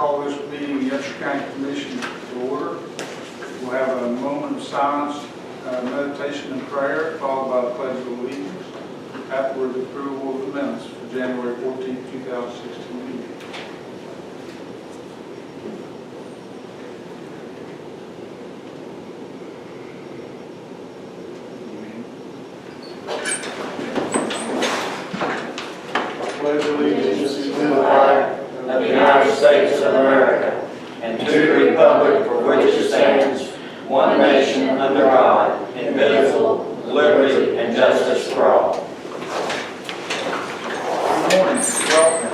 call this meeting of the Upshur County Commission to order. We'll have a moment of silence, meditation and prayer, followed by the Pledge of Allegiance. Afterward, the approval of the minutes for January 14, 2016 meeting. Pledge allegiance to the flag of the United States of America, and to the republic for which it stands, one nation under God, indivisible, with liberty and justice for all. Good morning. Welcome.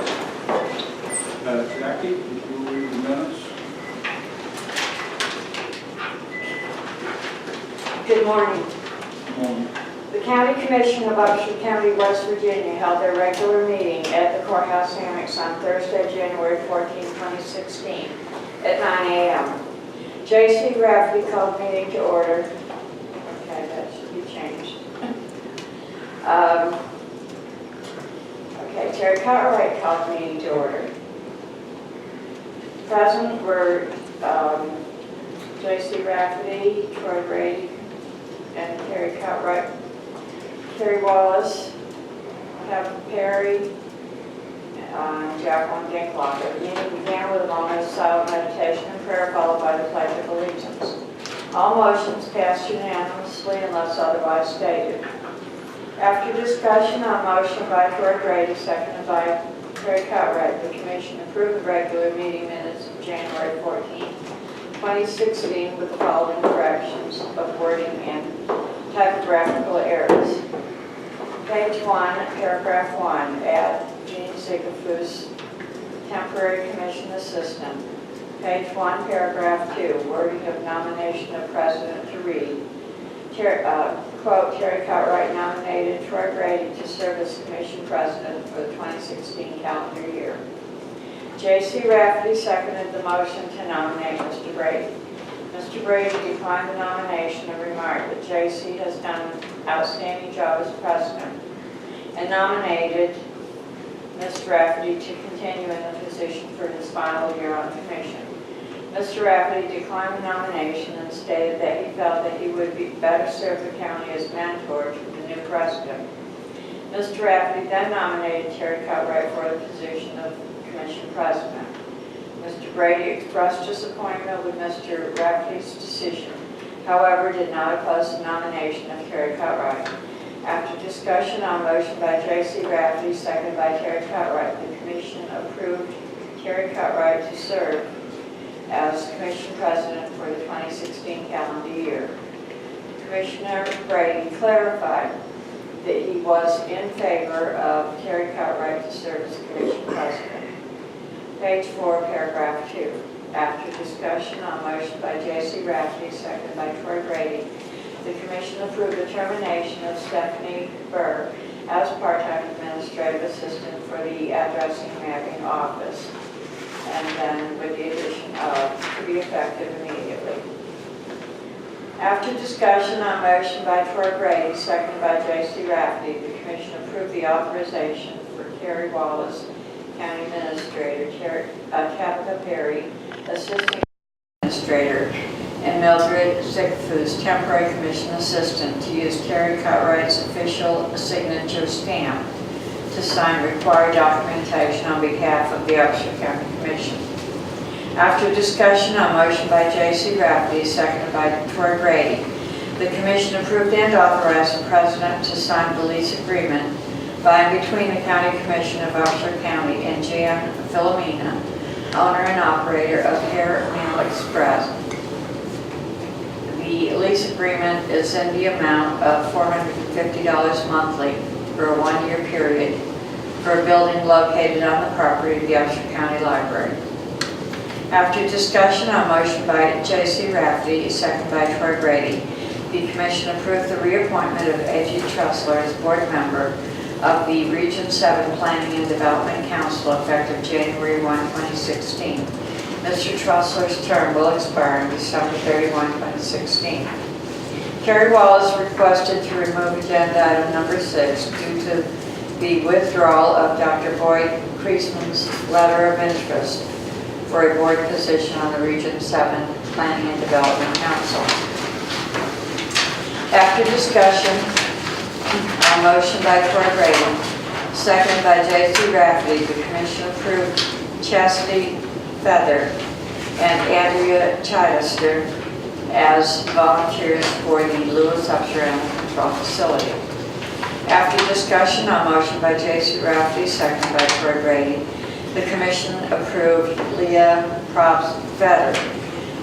Jackie, if you will read the minutes. Good morning. Good morning. The County Commission of Upshur County, West Virginia held their regular meeting at the Courthouse Annex on Thursday, January 14, 2016 at 9 a.m. J.C. Rafferty called meeting to order. Okay, that should be changed. Terry Cartwright called meeting to order. Present were J.C. Rafferty, Troy Brady, and Terry Cartwright, Terry Wallace, Kevin Perry, and Jacqueline Dinklocker. The meeting began with a moment of silent meditation and prayer, followed by the Pledge of Allegiance. All motions passed unanimously unless otherwise stated. After discussion on motion by Troy Brady, seconded by Terry Cartwright, the Commission approved the regular meeting minutes of January 14, 2016 with the following corrections of wording and typographical errors. Page 1, paragraph 1, add Jean Zigafus, temporary commission assistant. Page 1, paragraph 2, wording of nomination of president to read. Quote, Terry Cartwright nominated Troy Brady to serve as commission president for the 2016 calendar year. J.C. Rafferty seconded the motion to nominate Mr. Brady. Mr. Brady declined the nomination and remarked that J.C. has done an outstanding job as president and nominated Mr. Rafferty to continue in the position for his final year on the commission. Mr. Rafferty declined the nomination and stated that he felt that he would be better serve the county as mentor to the new president. Mr. Rafferty then nominated Terry Cartwright for the position of commission president. Mr. Brady expressed disappointment with Mr. Rafferty's decision, however, did not oppose the nomination of Terry Cartwright. After discussion on motion by J.C. Rafferty, seconded by Terry Cartwright, the Commission approved Terry Cartwright to serve as Commission President for the 2016 calendar year. Commissioner Brady clarified that he was in favor of Terry Cartwright to serve as Commission President. Page 4, paragraph 2. After discussion on motion by J.C. Rafferty, seconded by Troy Brady, the Commission approved the termination of Stephanie Burr as part-time administrative assistant for the addressing and mapping office, and then with the addition of to be effective immediately. After discussion on motion by Troy Brady, seconded by J.C. Rafferty, the Commission approved the authorization for Terry Wallace, County Administrator, Tabitha Perry, Assistant Administrator, and Mildred Zigafus, Temporary Commission Assistant, to use Terry Cartwright's official signature stamp to sign required documentation on behalf of the Upshur County Commission. After discussion on motion by J.C. Rafferty, seconded by Troy Brady, the Commission approved and authorized the President to sign the lease agreement by and between the County Commission of Upshur County and Jan Philomena, owner and operator of Hair Mail Express. The lease agreement is in the amount of $450 monthly for a one-year period for a building located on the property of the Upshur County Library. After discussion on motion by J.C. Rafferty, seconded by Troy Brady, the Commission approved the reappointment of A.G. Trussler as board member of the Region 7 Planning and Development Council effective January 1, 2016. Mr. Trussler's term will expire on December 31, 2016. Terry Wallace requested to remove agenda item number 6 due to the withdrawal of Dr. Boyd Kreisman's letter of interest for a board position on the Region 7 Planning and Development Council. After discussion, a motion by Troy Brady, second by J.C. Rafferty, the commission approved Chastity Feather and Andrea Chichester as volunteers for the Lewis Upshur Animal Control Facility. After discussion, a motion by J.C. Rafferty, second by Troy Brady, the commission approved Leah Probst Feather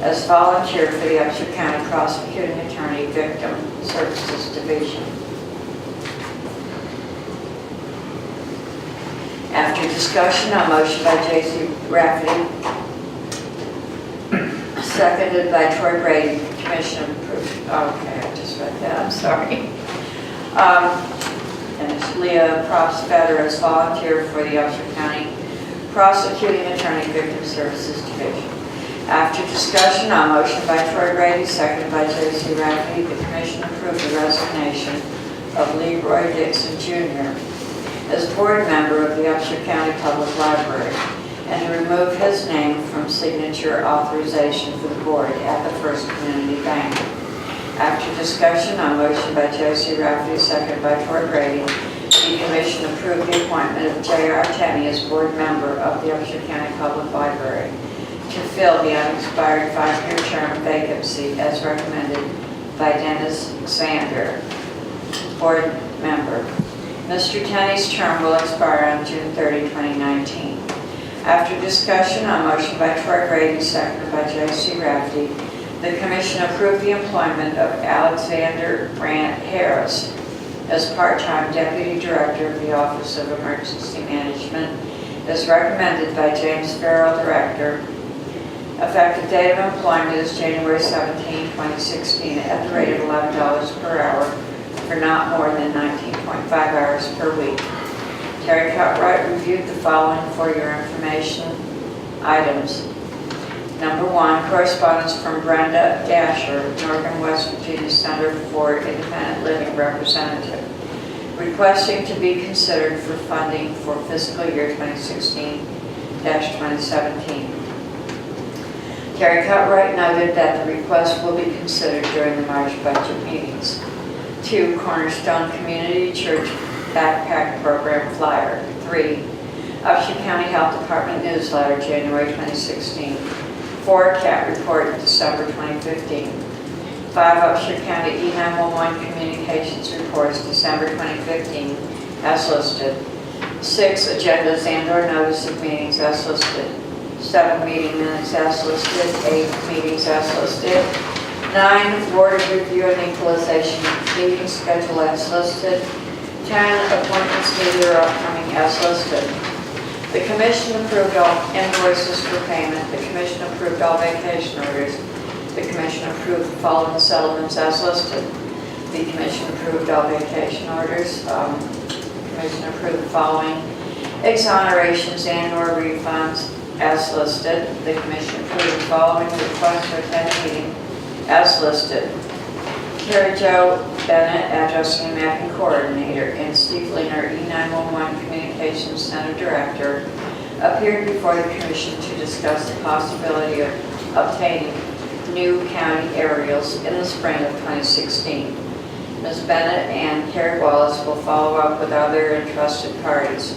as volunteer for the Upshur County Prosecuting Attorney Victim Services Division. After discussion, a motion by J.C. Rafferty, seconded by Troy Brady, commission approved. Okay, I just read that, I'm sorry. And it's Leah Probst Feather as volunteer for the Upshur County Prosecuting Attorney Victim Services Division. After discussion, a motion by Troy Brady, seconded by J.C. Rafferty, the commission approved the resignation of Leroy Dixon Jr. as board member of the Upshur County Public Library and to remove his name from signature authorization for the board at the First Community Bank. After discussion, a motion by J.C. Rafferty, seconded by Troy Brady, the commission approved the appointment of J.R. Tenney as board member of the Upshur County Public Library to fill the unexpired 5-year term vacancy as recommended by Dennis Sander, board member. Mr. Tenney's term will expire on June 30, 2019. After discussion, a motion by Troy Brady, seconded by J.C. Rafferty, the commission approved the employment of Alexander Grant Harris as part-time deputy director of the Office of Emergency Management, as recommended by James Farrell, director. Effective date of employment is January 17, 2016, at the rate of $11 per hour for not more than 19.5 hours per week. Terry Cutright reviewed the following for your information items. Number 1, correspondence from Brenda Dasher, Northern West Virginia Center for Independent Living representative, requesting to be considered for funding for fiscal year 2016-2017. Terry Cutright noted that the request will be considered during the March budget meetings. 2, Cornerstone Community Church Backpack Program Flyer. 3, Upshur County Health Department Newsletter, January 2016. 4, CAT Report, December 2015. 5, Upshur County E911 Communications Reports, December 2015, as listed. 6, Agendas and/or Notice of Meetings as listed. 7, Meeting Minutes as listed. 8, Meetings as listed. 9, Board of Review and Equalization Meeting Schedule as listed. 10, Appointments needed or upcoming as listed. The commission approved all invoices for payment. The commission approved all vacation orders. The commission approved the following settlements as listed. The commission approved all vacation orders. The commission approved the following exonerations and/or refunds as listed. The commission approved the following requests to attend a meeting as listed. Carrie Jo Bennett, Addressing and Mapping Coordinator, and Steve Lehner, E911 Communications Center Director, appeared before the Commission to discuss the possibility of obtaining new county aerials in the spring of 2016. Ms. Bennett and Carrie Wallace will follow up with other interested parties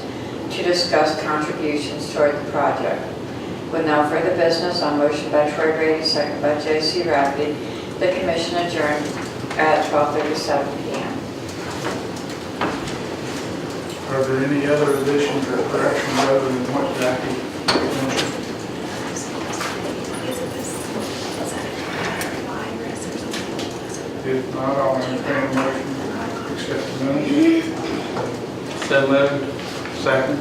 to discuss contributions toward the project. With no further business, on motion by Troy Brady, second by J.C. Rafferty, the Commission adjourned at 12:37 p.m. Are there any other additions or corrections other than what Jackie mentioned? If not, I'll entertain a motion to accept the minutes. So moved. Second.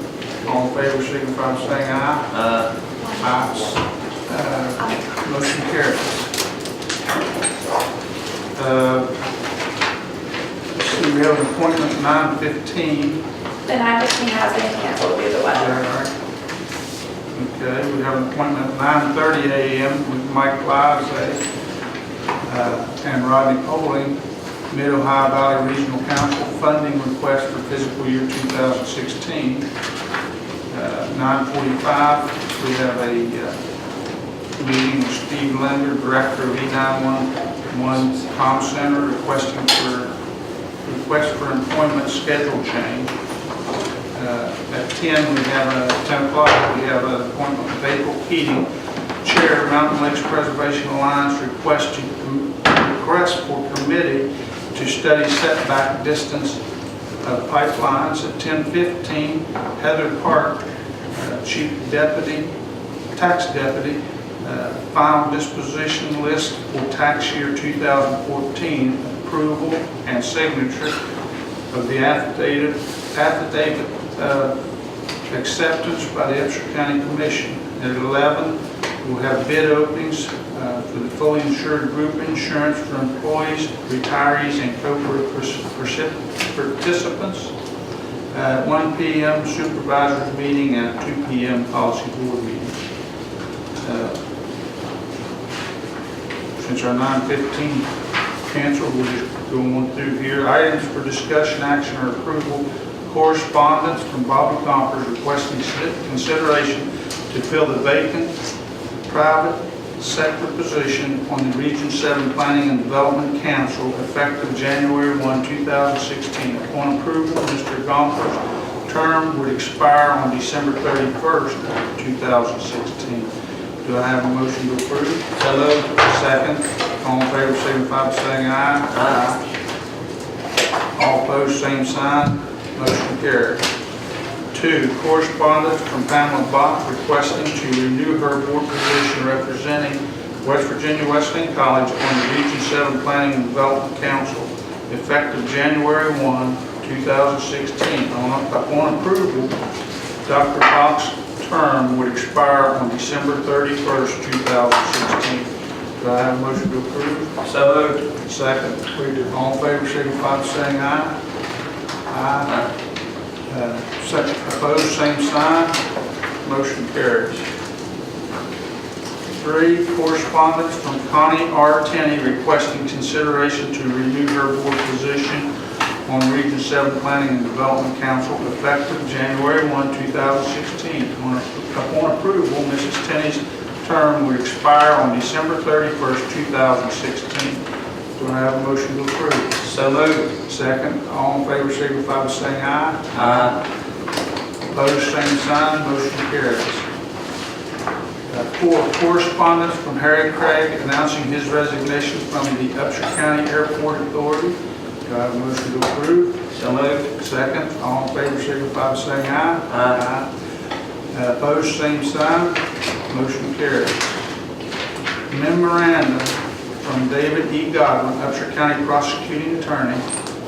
All in favor, signify by saying aye. Aye. Motion carries. Let's see, we have an appointment at 9:15. Then I just has been canceled either way. Okay, we have an appointment at 9:30 a.m. with Mike Livesay and Rodney Poling, Mid-Ohio Valley Regional Council funding request for fiscal year 2016. 9:45, we have a meeting with Steve Linder, Director of E911 Com Center, request for employment schedule change. At 10, we have 10 o'clock, we have an appointment with April Keating, Chair, Mountain Lakes Preservation Alliance, request for committee to study setback distance of pipelines. At 10:15, Heather Park, Chief Deputy, Tax Deputy, final disposition list for tax year 2014, approval and signature of the affidavit acceptance by the Upshur County Commission. At 11, we'll have bid openings for the fully insured group insurance for employees, retirees, and participants. At 1 p.m. supervisors meeting, and at 2 p.m. policy board meeting. Since our 9:15 canceled, we'll just go on through here. Items for discussion, action, or approval. Correspondence from Bobby Gompers requesting consideration to fill the vacant private sector position on the Region 7 Planning and Development Council effective January 1, 2016. Upon approval, Mr. Gompers' term would expire on December 31st, 2016. Do I have a motion to approve? So moved. Second. All in favor, signify by saying aye. Aye. All opposed, same sign. Motion carries. 2, correspondence from Pamela Bach requesting to renew her board position representing West Virginia Wesleyan College on the Region 7 Planning and Development Council, effective January 1, 2016. Upon approval, Dr. Bach's term would expire on December 31st, 2016. Do I have a motion to approve? So moved. Second. All in favor, signify by saying aye. Aye. Second, opposed, same sign. Motion carries. 3, correspondence from Connie R. Tenney requesting consideration to renew her board position on Region 7 Planning and Development Council effective January 1, 2016. Upon approval, Mrs. Tenney's term would expire on December 31st, 2016. Do I have a motion to approve? So moved. Second. All in favor, signify by saying aye. Aye. Opposed, same sign. Motion carries. 4, correspondence from Harry Craig announcing his resignation from the Upshur County Airport Authority. Do I have a motion to approve? So moved. Second. All in favor, signify by saying aye. Aye. Opposed, same sign. Motion carries. Memorandum from David E. Godwin, Upshur County Prosecuting Attorney,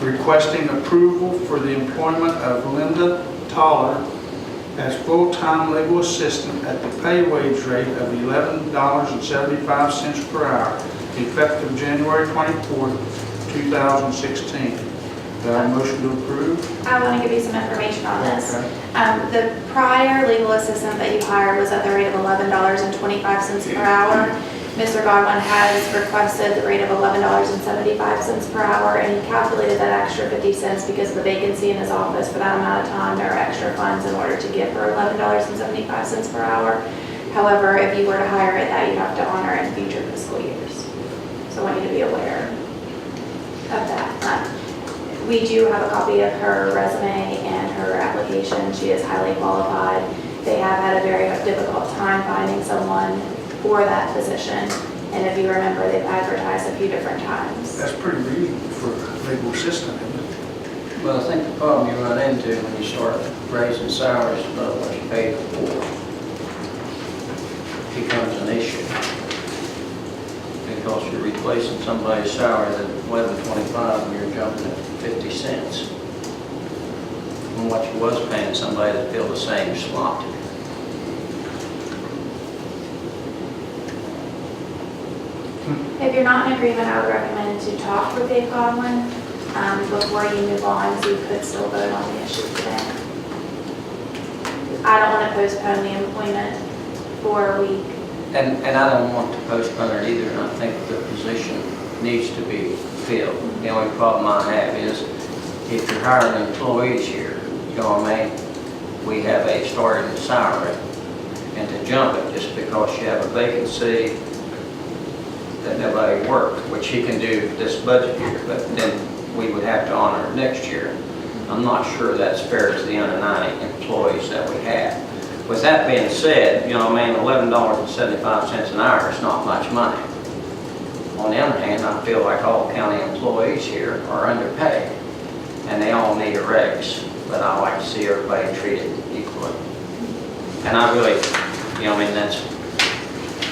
requesting approval for the employment of Linda Toller as full-time legal assistant at the pay wage rate of $11.75 per hour, effective January 24th, 2016. Do I have a motion to approve? I want to give you some information on this. Okay. The prior legal assistant that you hired was at the rate of $11.25 per hour. Mr. Godwin has requested the rate of $11.75 per hour, and he calculated that extra 50 cents because of the vacancy in his office for that amount of time. There are extra funds in order to give her $11.75 per hour. However, if you were to hire at that, you'd have to honor it in future fiscal years. So I want you to be aware of that. We do have a copy of her resume and her application. She is highly qualified. They have had a very difficult time finding someone for that position. And if you remember, they've advertised a few different times. That's pretty reasonable for a legal assistant, isn't it? Well, I think the problem you run into when you start raising salaries above what you paid before becomes an issue. Because you're replacing somebody's salary at $11.25 and you're jumping at 50 cents from what you was paying somebody that filled the same slot. If you're not in agreement, I would recommend to talk with Dave Godwin before you move on, so you could still vote on the issue today. I don't want to postpone the employment for a week. And I don't want to postpone it either, and I think the position needs to be filled. The only problem I have is if you're hiring employees here, you know what I mean? We have a starting salary, and to jump it just because you have a vacancy that nobody worked, which he can do this budget year, but then we would have to honor it next year. I'm not sure that's fair to the under 90 employees that we have. With that being said, you know, I mean, $11.75 an hour is not much money. On the other hand, I feel like all county employees here are underpaid, and they all need a raise, but I like to see everybody treated equally. And I really, you know, I mean, that's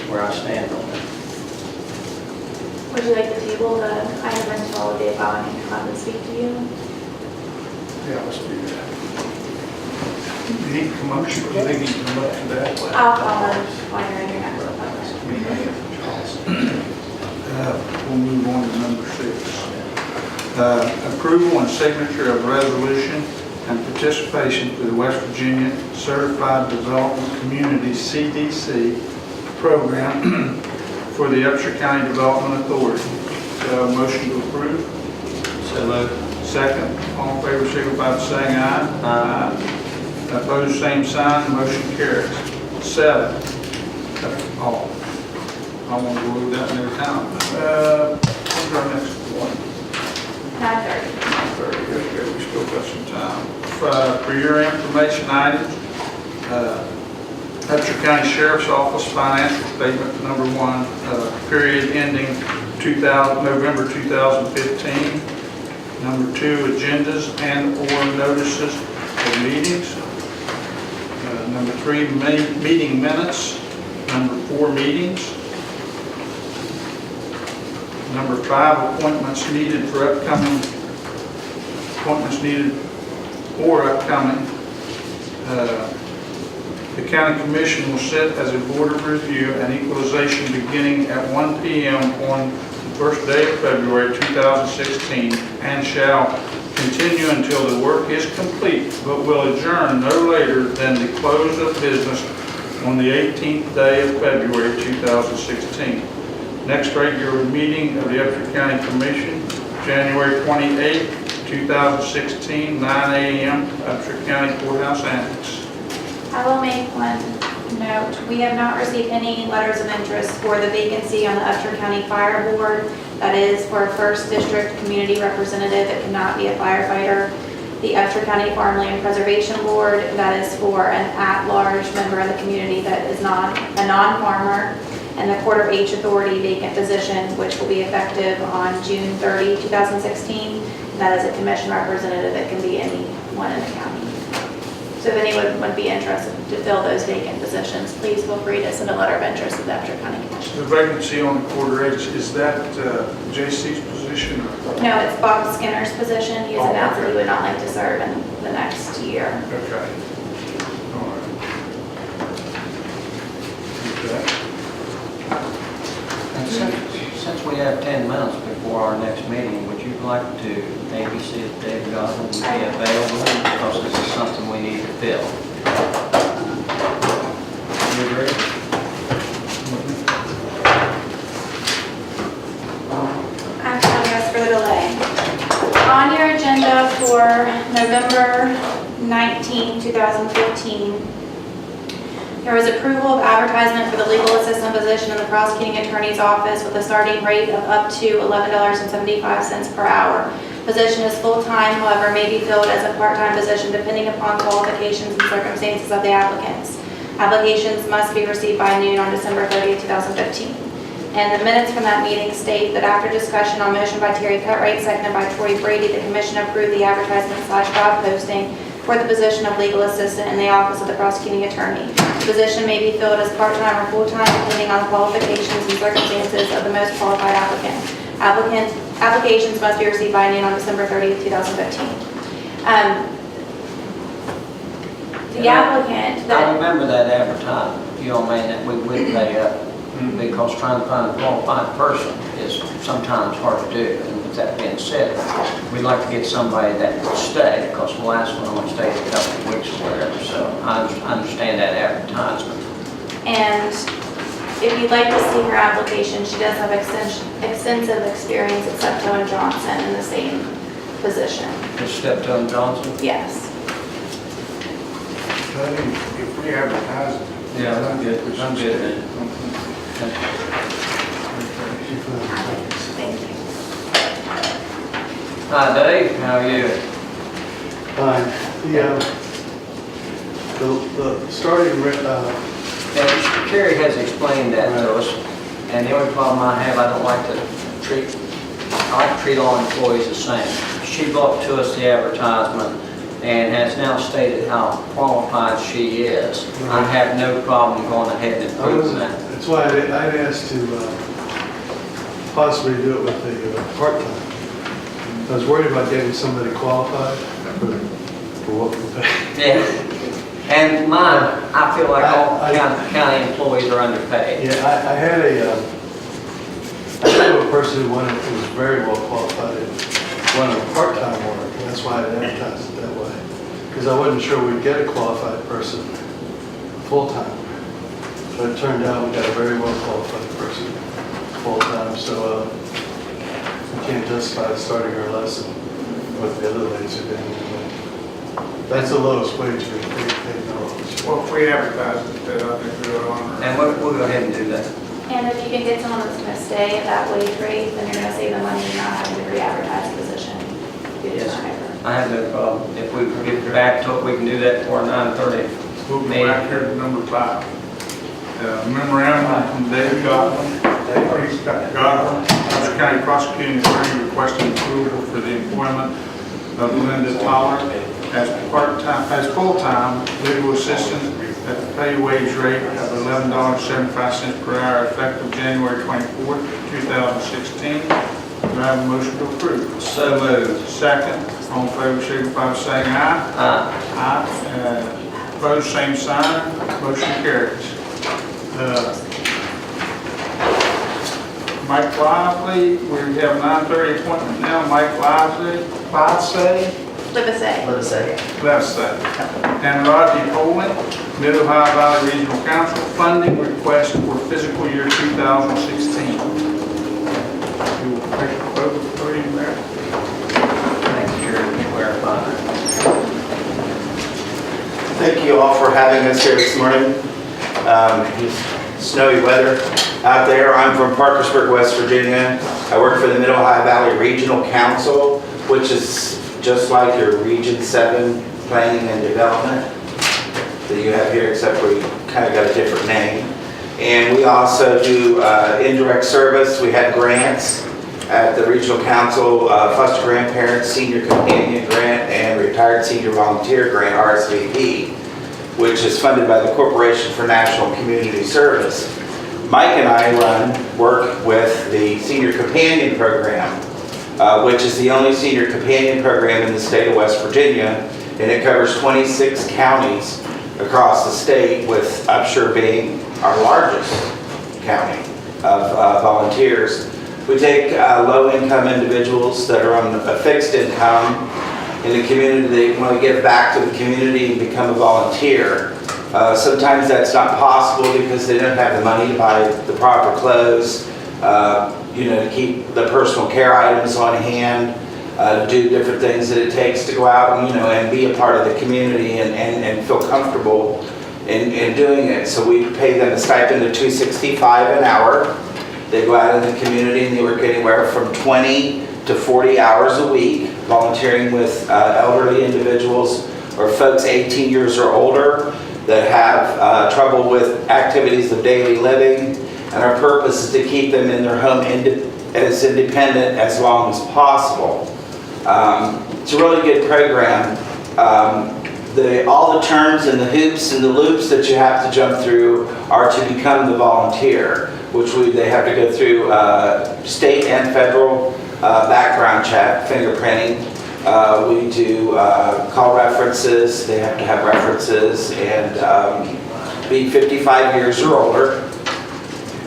where I stand on it. Would you like the table, the item until Dave Bowen can come up and speak to you? Yeah, let's do that. You need to come up, you think you can come up to that? I'll call him while you're in your next appointment. We'll move on to number 6. Approval and signature of resolution and participation for the West Virginia Certified Development Community CDC program for the Upshur County Development Authority. So motion to approve. So moved. Second. All in favor, signify by saying aye. Aye. Opposed, same sign. Motion carries. 7. All. I won't go over that in their time. When's our next one? 9:30. 9:30. Okay, we still got some time. For your information items, Upshur County Sheriff's Office financial statement number 1, period ending November 2015. Number 2, agendas and/or notices of meetings. Number 3, meeting minutes. Number 4, meetings. Number 5, appointments needed for upcoming. The County Commission will sit as a board of review and equalization beginning at 1 p.m. on the first day of February 2016 and shall continue until the work is complete, but will adjourn no later than the close of business on the 18th day of February 2016. Next regular meeting of the Upshur County Commission, January 28, 2016, 9 a.m., Upshur County Courthouse Annex. I will make one note. We have not received any letters of interest for the vacancy on the Upshur County Fire Board. That is for a first district community representative that cannot be a firefighter. The Upshur County Farmland Preservation Board, that is for an at-large member of the community that is not a non-farmer. And the Quarter H Authority vacant position, which will be effective on June 30, 2016. And that is a commission representative that can be anyone in the county. So if anyone would be interested to fill those vacant positions, please feel free to send a letter of interest to the Upshur County Commission. The vacancy on the Quarter H, is that J.C.'s position? No, it's Bob Skinner's position. He has Oh, announced that okay. he would not like to serve in the next year. Okay. All right. Okay. And since we have 10 minutes before our next meeting, would you like to maybe see if David Godwin would be available? Because this is something we need to fill. You agree? I apologize for the delay. On your agenda for November 19, 2015, there was approval of advertisement for the legal assistant position in the prosecuting attorney's office with a starting rate of up to $11.75 per hour. Position is full-time, however, may be filled as a part-time position depending upon qualifications and circumstances of the applicants. Applications must be received by noon on December 30, 2015. And the minutes from that meeting state that after discussion on motion by Terry Cutright, seconded by Troy Brady, the commission approved the advertisement/job posting for the position of legal assistant in the office of the prosecuting attorney. The position may be filled as part-time or full-time depending on qualifications and circumstances of the most qualified applicant. Applications must be received by noon on December 30th, 2015. The applicant I remember that advertisement, you know, man, that we would pay up because trying to find a qualified person is sometimes hard to do. And with that being said, we'd like to get somebody that will stay because the last one only stayed a couple of weeks or whatever. So I understand that advertisement. And if you'd like to see her application, she does have extensive experience at Steptoe and Johnson in the same position. Is Steptoe and Johnson? Yes. If we advertise it, Yeah, I'm good. I'm good. Thank you. Hi, Dave. How are you? Fine. The starting, Yeah, Carrie has explained that to us, and the only problem I have, I like to treat all employees the same. She brought to us the advertisement and has now stated how qualified she is. I have no problem going ahead and approving that. that's why I'd asked to possibly do it with a part-time. I was worried about getting somebody qualified for what we pay. Yeah. And mine, I feel like all county employees are underpaid. Yeah, I had a person who was very well qualified and wanted a part-time work, and that's why I advertised it that way. Because I wasn't sure we'd get a qualified person full-time. But it turned out we got a very well qualified person full-time, so we can't justify starting her less than what the other ladies are doing. That's the lowest wage we paid now. Well, if we advertise it, I think we'll honor it. And we'll go ahead and do that. And if you can get someone that's going to stay at that wage rate, then you're going to save the money and not having to re-advertise the position. Yes. I have no problem. If we get back to it, we can do that for 9:30. We'll go back here to number 5. Memorandum from David Godwin. Godwin, Upshur County Prosecuting Attorney requesting approval for the employment of Linda Toller as full-time legal assistant at the pay wage rate of $11.75 per hour effective January 24th, 2016. Do I have a motion to approve? So moved. Second. All in favor, signify by saying aye. Aye. Opposed, same sign. Motion carries. Mike Lively, we have a 9:30 appointment now. Mike Lively, Let's say. And Rodney Poland, Mid-Ohio Valley Regional Council, funding request for fiscal year 2016. You will take a vote for him there. Thank you, Jerry, for clarifying that. Thank you all for having us here this morning. Snowy weather out there. I'm from Parkersburg, West Virginia. I work for the Mid-Ohio Valley Regional Council, which is just like your Region 7 Planning and Development that you have here, except we kind of got a different name. And we also do indirect service. We had grants at the Regional Council, Foster Grandparents, Senior Companion Grant, and Retired Senior Volunteer Grant, RSVP, which is funded by the Corporation for National Community Service. Mike and I work with the Senior Companion Program, which is the only senior companion program in the state of West Virginia, and it covers 26 counties across the state, with Upshur being our largest county of volunteers. We take low-income individuals that are on a fixed income in the community. They want to give back to the community and become a volunteer. Sometimes that's not possible because they don't have the money to buy the proper clothes, to keep the personal care items on hand, do different things that it takes to go out and be a part of the community and feel comfortable in doing it. So we pay them a stipend of $265 an hour. They go out in the community and they work anywhere from 20 to 40 hours a week, volunteering with elderly individuals or folks 18 years or older that have trouble with activities of daily living. And our purpose is to keep them in their home as independent as long as possible. It's a really good program. All the terms and the hoops and the loops that you have to jump through are to become the volunteer, which they have to go through state and federal background check, fingerprinting. We do call references. They have to have references and be 55 years or older,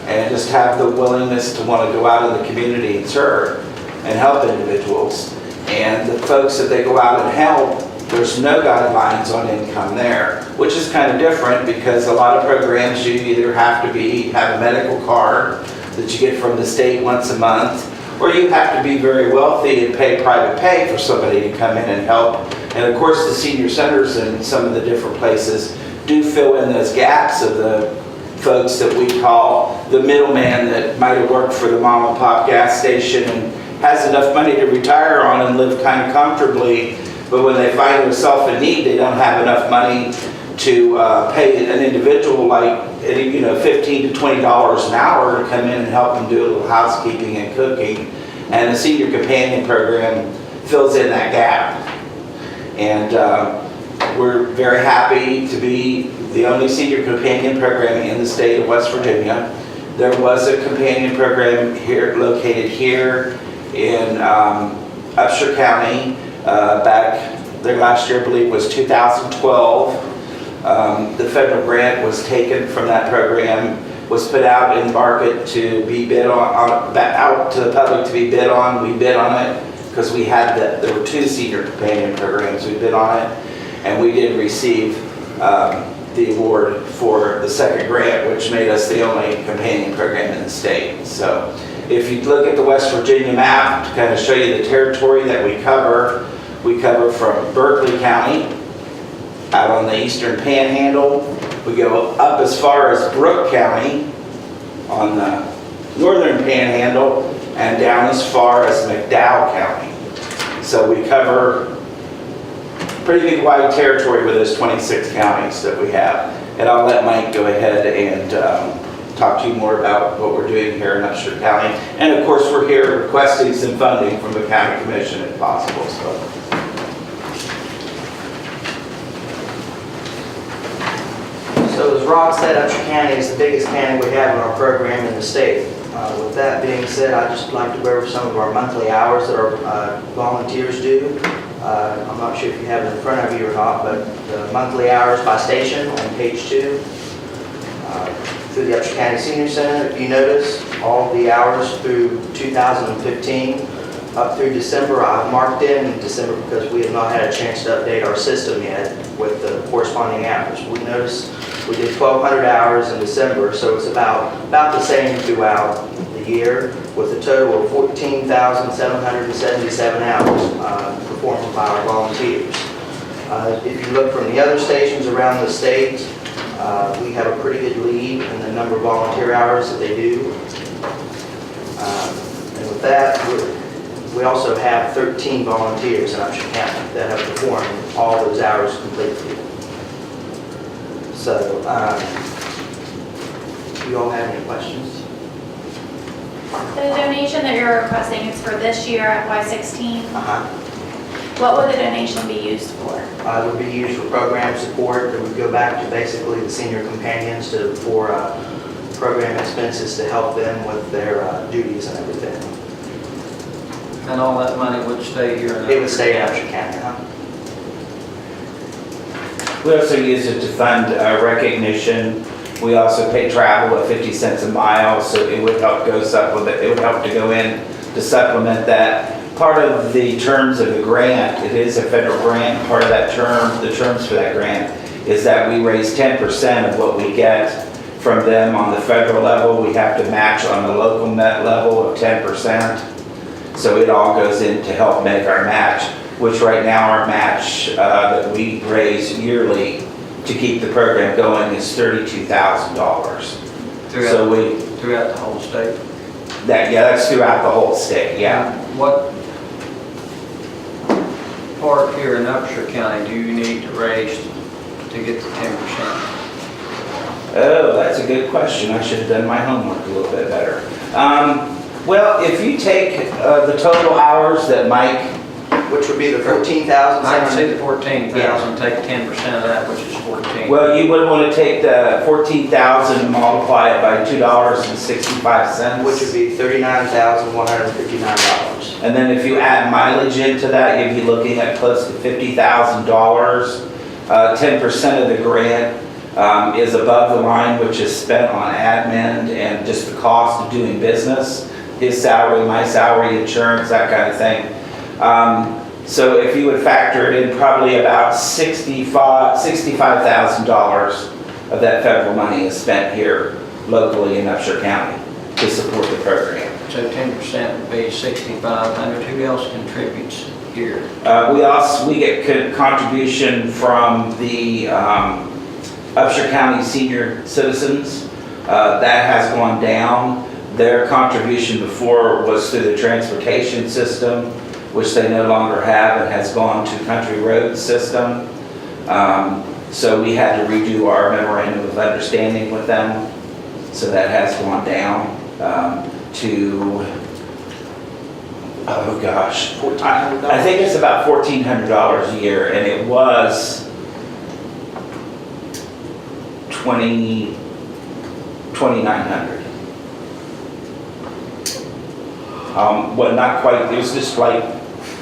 and just have the willingness to want to go out in the community and serve and help individuals. And the folks that they go out and help, there's no guidelines on income there, which is kind of different because a lot of programs you either have to have a medical card that you get from the state once a month, or you have to be very wealthy and pay private pay for somebody to come in and help. And of course the senior centers in some of the different places do fill in those gaps of the folks that we call the middleman that might have worked for the mom and pop gas station and has enough money to retire on and live kind of comfortably, but when they find themselves in need, they don't have enough money to pay an individual like, $15 to $20 an hour to come in and help them do a little housekeeping and cooking. And the Senior Companion Program fills in that gap. And we're very happy to be the only Senior Companion Program in the state of West Virginia. There was a companion program here, located here in Upshur County back there last year, I believe was 2012. The federal grant was taken from that program, was put out in market to be bid on, out to the public to be bid on. We bid on it because we had there were 2 Senior Companion Programs. We bid on it, and we did receive the award for the second grant, which made us the only companion program in the state. So if you look at the West Virginia map to kind of show you the territory that we cover from Berkeley County out on the eastern panhandle. We go up as far as Brooke County on the northern panhandle and down as far as McDowell County. So we cover pretty big wide territory with those 26 counties that we have. And I'll let Mike go ahead and talk to you more about what we're doing here in Upshur County. And of course, we're here requesting some funding from the county commission if possible. So as Rob said, Upshur County is the biggest county we have in our program in the state. With that being said, I'd just like to go over some of our monthly hours that our volunteers do. I'm not sure if you have it in front of you or not, but the monthly hours by station on page 2. Through the Upshur County Senior Center, if you notice, all the hours through 2015 up through December, I've marked in December because we have not had a chance to update our system yet with the corresponding hours. We noticed we did 1,200 hours in December, so it's about the same throughout the year, with a total of 14,777 hours performed by our volunteers. If you look from the other stations around the state, we have a pretty good lead in the number of volunteer hours that they do. And with that, we also have 13 volunteers in Upshur County that have performed all those hours completely. So, do you all have any questions? The donation that you're requesting is for this year, FY16. Uh-huh. What would the donation be used for? It would be used for program support. It would go back to basically the senior companions for program expenses to help them with their duties and everything. And all that money would stay here? It would stay in Upshur County, huh? We also use it to fund recognition. We also pay travel at 50 cents a mile, so it would help go supplement. It would help to go in to supplement that. Part of the terms of the grant, it is a federal grant. Part of that the terms for that grant is that we raise 10% of what we get from them on the federal level. We have to match on the local net level of 10%. So it all goes in to help make our match, which right now our match that we raise yearly to keep the program going is $32,000. Throughout the whole state? That's throughout the whole state, yeah. What part here in Upshur County do you need to raise to get the 10%? Oh, that's a good question. I should have done my homework a little bit better. Well, if you take the total hours that Mike, Which would be the 14,000. I can see the 14,000, take 10% of that, which is 14. well, you would want to take the 14,000 and multiply it by $2.65. Which would be $39,159. And then if you add mileage into that, you'd be looking at close to $50,000. 10% of the grant is above the line, which is spent on admin and just the cost of doing business. His salary, my salary, insurance, that kind of thing. So if you would factor it in, probably about $65,000 of that federal money is spent here locally in Upshur County to support the program. So 10% would be 6,500. Who else contributes here? We get contribution from the Upshur County Senior Citizens. That has gone down. Their contribution before was through the transportation system, which they no longer have, and has gone to Country Road System. So we had to redo our memorandum of understanding with them. So that has gone down to, oh gosh, I think it's about $1,400 a year, and it was 2,900. Well, not quite, it was just like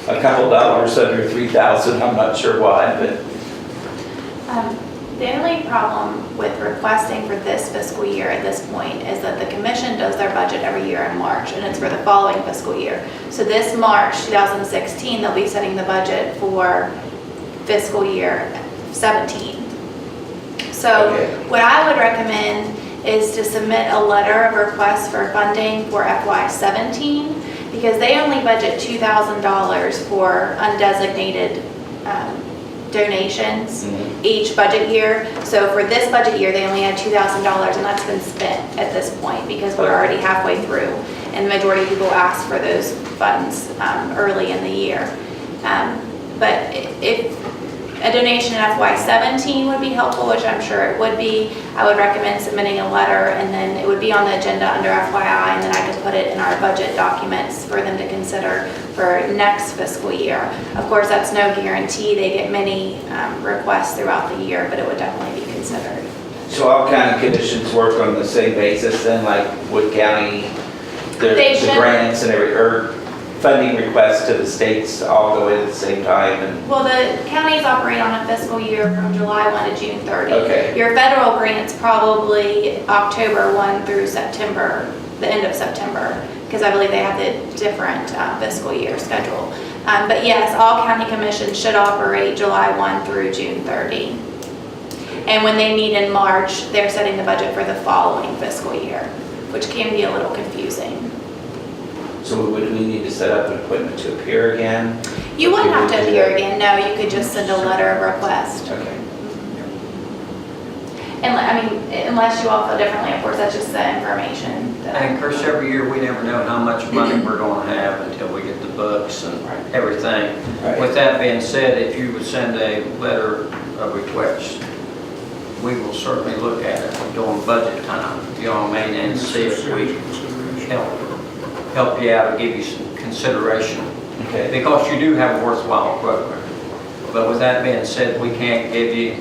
a couple dollars under 3,000, I'm not sure why, but. The only problem with requesting for this fiscal year at this point is that the commission does their budget every year in March, and it's for the following fiscal year. So this March 2016, they'll be setting the budget for fiscal year 17. So Okay. what I would recommend is to submit a letter of request for funding for FY17, because they only budget $2,000 for undesignated donations each budget year. So for this budget year, they only had $2,000, and that's been spent at this point because we're already halfway through. And the majority of people ask for those funds early in the year. But if a donation in FY17 would be helpful, which I'm sure it would be, I would recommend submitting a letter, and then it would be on the agenda under FYI, and then I could put it in our budget documents for them to consider for next fiscal year. Of course, that's no guarantee. They get many requests throughout the year, but it would definitely be considered. So all county commissions work on the same basis then, like Wood County, the They should. grants and every, or funding requests to the states all go in at the same time and, Well, the counties operate on a fiscal year from July 1 to June 30. Okay. Your federal grants probably October 1 through September, the end of September, because I believe they have the different fiscal year schedule. But yes, all county commissions should operate July 1 through June 30. And when they meet in March, they're setting the budget for the following fiscal year, which can be a little confusing. so would we need to set up an appointment to appear again? You wouldn't have to appear again, no, you could just send a letter of request. Okay. And I mean, unless you all feel differently, of course, that's just the information that And of course, every year, we never know how much money we're gonna have until we get the books and everything. Right. With that being said, if you would send a letter of request, we will certainly look at it during budget time, you know what I mean, and see if we help you out and give you some consideration. Okay. Because you do have a worthwhile program. But with that being said, we can't give you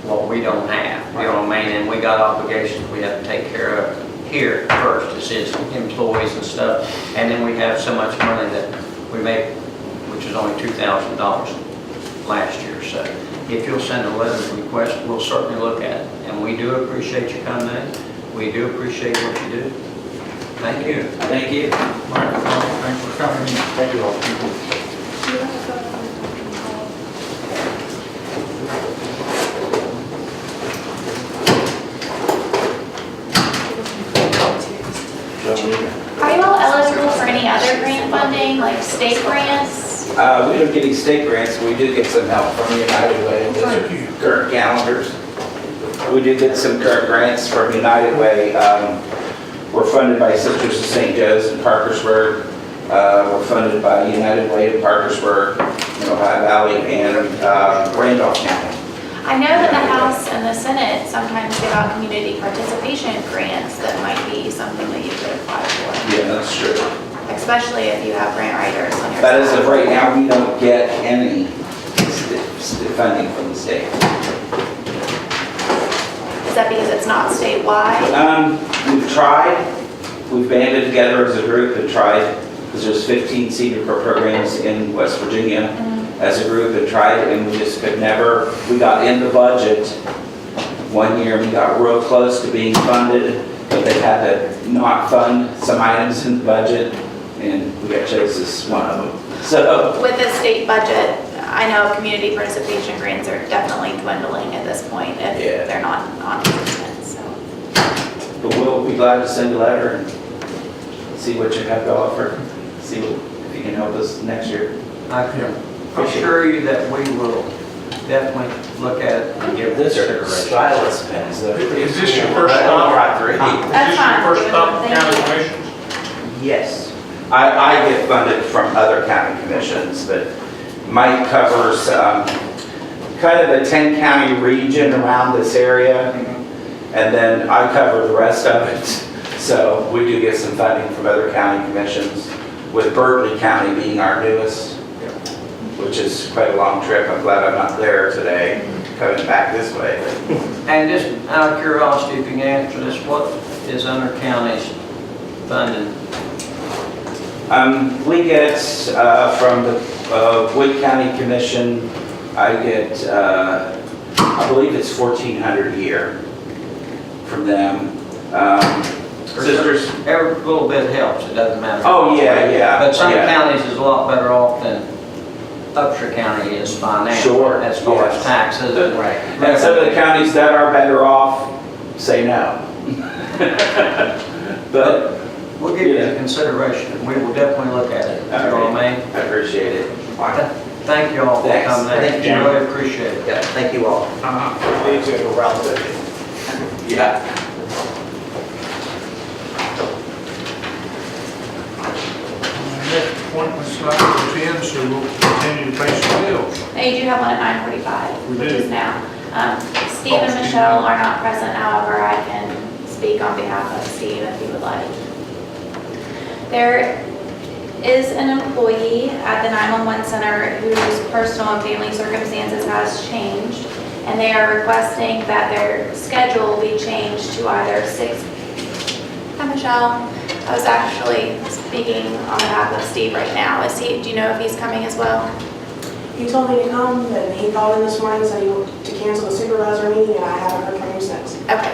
what we don't have, you know what I mean? And we got obligations we have to take care of here first, as his employees and stuff. And then we have so much money that we make, which is only $2,000 last year. So if you'll send a letter of request, we'll certainly look at it. And we do appreciate you coming in. We do appreciate what you do. Thank you. Thank you. Thanks for coming. Thank you all. Are you all eligible for any other grant funding, like state grants? We don't get any state grants, we do get some help from United Way, those are current calendars. We do get some current grants from United Way. We're funded by Sisters of St. Joe's in Parkersburg. We're funded by United Way in Parkersburg, Ohio Valley, and Randolph County. I know that the House and the Senate sometimes give out community participation grants that might be something that you could apply for, Yeah, that's true. especially if you have grant writers on your But as side. of right now, we don't get any funding from the state. Is that because it's not statewide? We've tried, we've banded together as a group and tried, because there's 15 senior programs in West Virginia, as a group and tried, and we just could never, we got in the budget one year, we got real close to being funded, but they had to not fund some items in the budget, and we got chosen as one of them. So, With the state budget, I know community participation grants are definitely dwindling at this point if Yeah. they're not on consistent, so. but we'll be glad to send a letter and see what you have to offer, see if you can help us next year. I can assure you that we will definitely look at it and give this These are consideration. stylus pens. Is this your first stop? Got three. Is That's this fine. your first stop Thank county you. commissions? Yes. I get funded from other county commissions, but Mike covers kind of a 10-county region around this area, and then I cover the rest of it. So we do get some funding from other county commissions, with Berkeley County being our newest, which is quite a long trip. I'm glad I'm not there today, coming back this way. And just out of curiosity, if you can answer this, what is Hunter County's funding? We get from the Wood County Commission, I get, I believe it's $1,400 a year from them. Sisters. Every little bit helps, it doesn't matter. Oh, yeah. But some yeah. counties is a lot better off than Upshur County is financially. Sure, As far as yes. taxes and. Right. And some of the counties that are better off say no. But We'll give you Yeah. the consideration, and we will definitely look at it, you know what I mean? I appreciate it. Thank you all for Thanks. coming in. Thank you. Really appreciate it. Yeah, thank you all. Yeah. Next appointment's not until 10, so we'll continue to pay some bills. Now, you do have one at 9:45, We which do. is now. Steve and Michelle are not present, however, I can speak on behalf of Steve if you would like. There is an employee at the 911 center whose personal and family circumstances has changed, and they are requesting that their schedule be changed to either 6. Hi, Michelle. I was actually speaking on behalf of Steve right now. Do you know if he's coming as well? He told me to come, and he called in this morning, said he wanted to cancel the supervisor meeting, and I haven't heard from him since. Okay.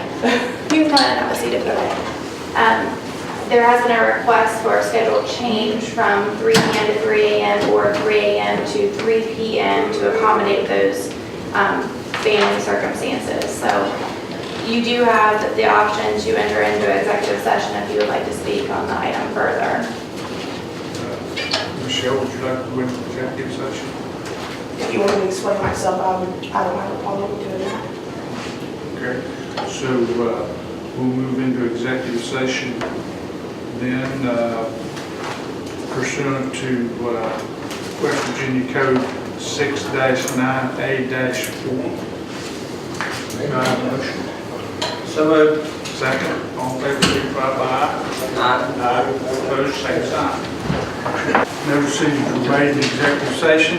You can come in and have a seat if you like. There has been a request for a schedule change from 3 p.m. to 3 a.m. or 3 a.m. to 3 p.m. to accommodate those family circumstances. So you do have the option to enter into executive session if you would like to speak on the item further. Michelle, would you like to go into executive session? If you want me to explain myself, I don't have a problem doing that. Okay, so we'll move into executive session then pursuant to West Virginia Code 6-9A-4. May I have a motion? So moved. Second, all in favor, signify by aye. Aye. Opposed, same sign. No decisions were made in executive session.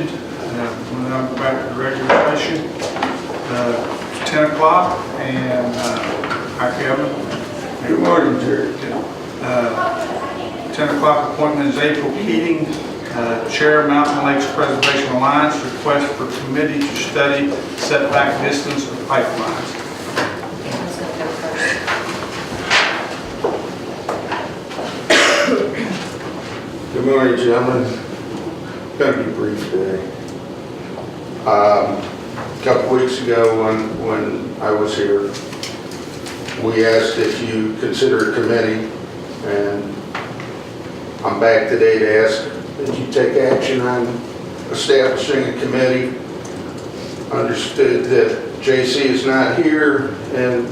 We'll now go back to the regular session. It's 10 o'clock, and hi, Kevin. Good morning, Jerry. 10 o'clock appointment is April Keating, Chair, Mountain Lakes Preservation Alliance, request for committee to study setback distance of pipelines. Good morning, gentlemen. Going to be brief today. A couple weeks ago when I was here, we asked if you consider a committee, and I'm back today to ask that you take action on establishing a committee. Understood that JC is not here, and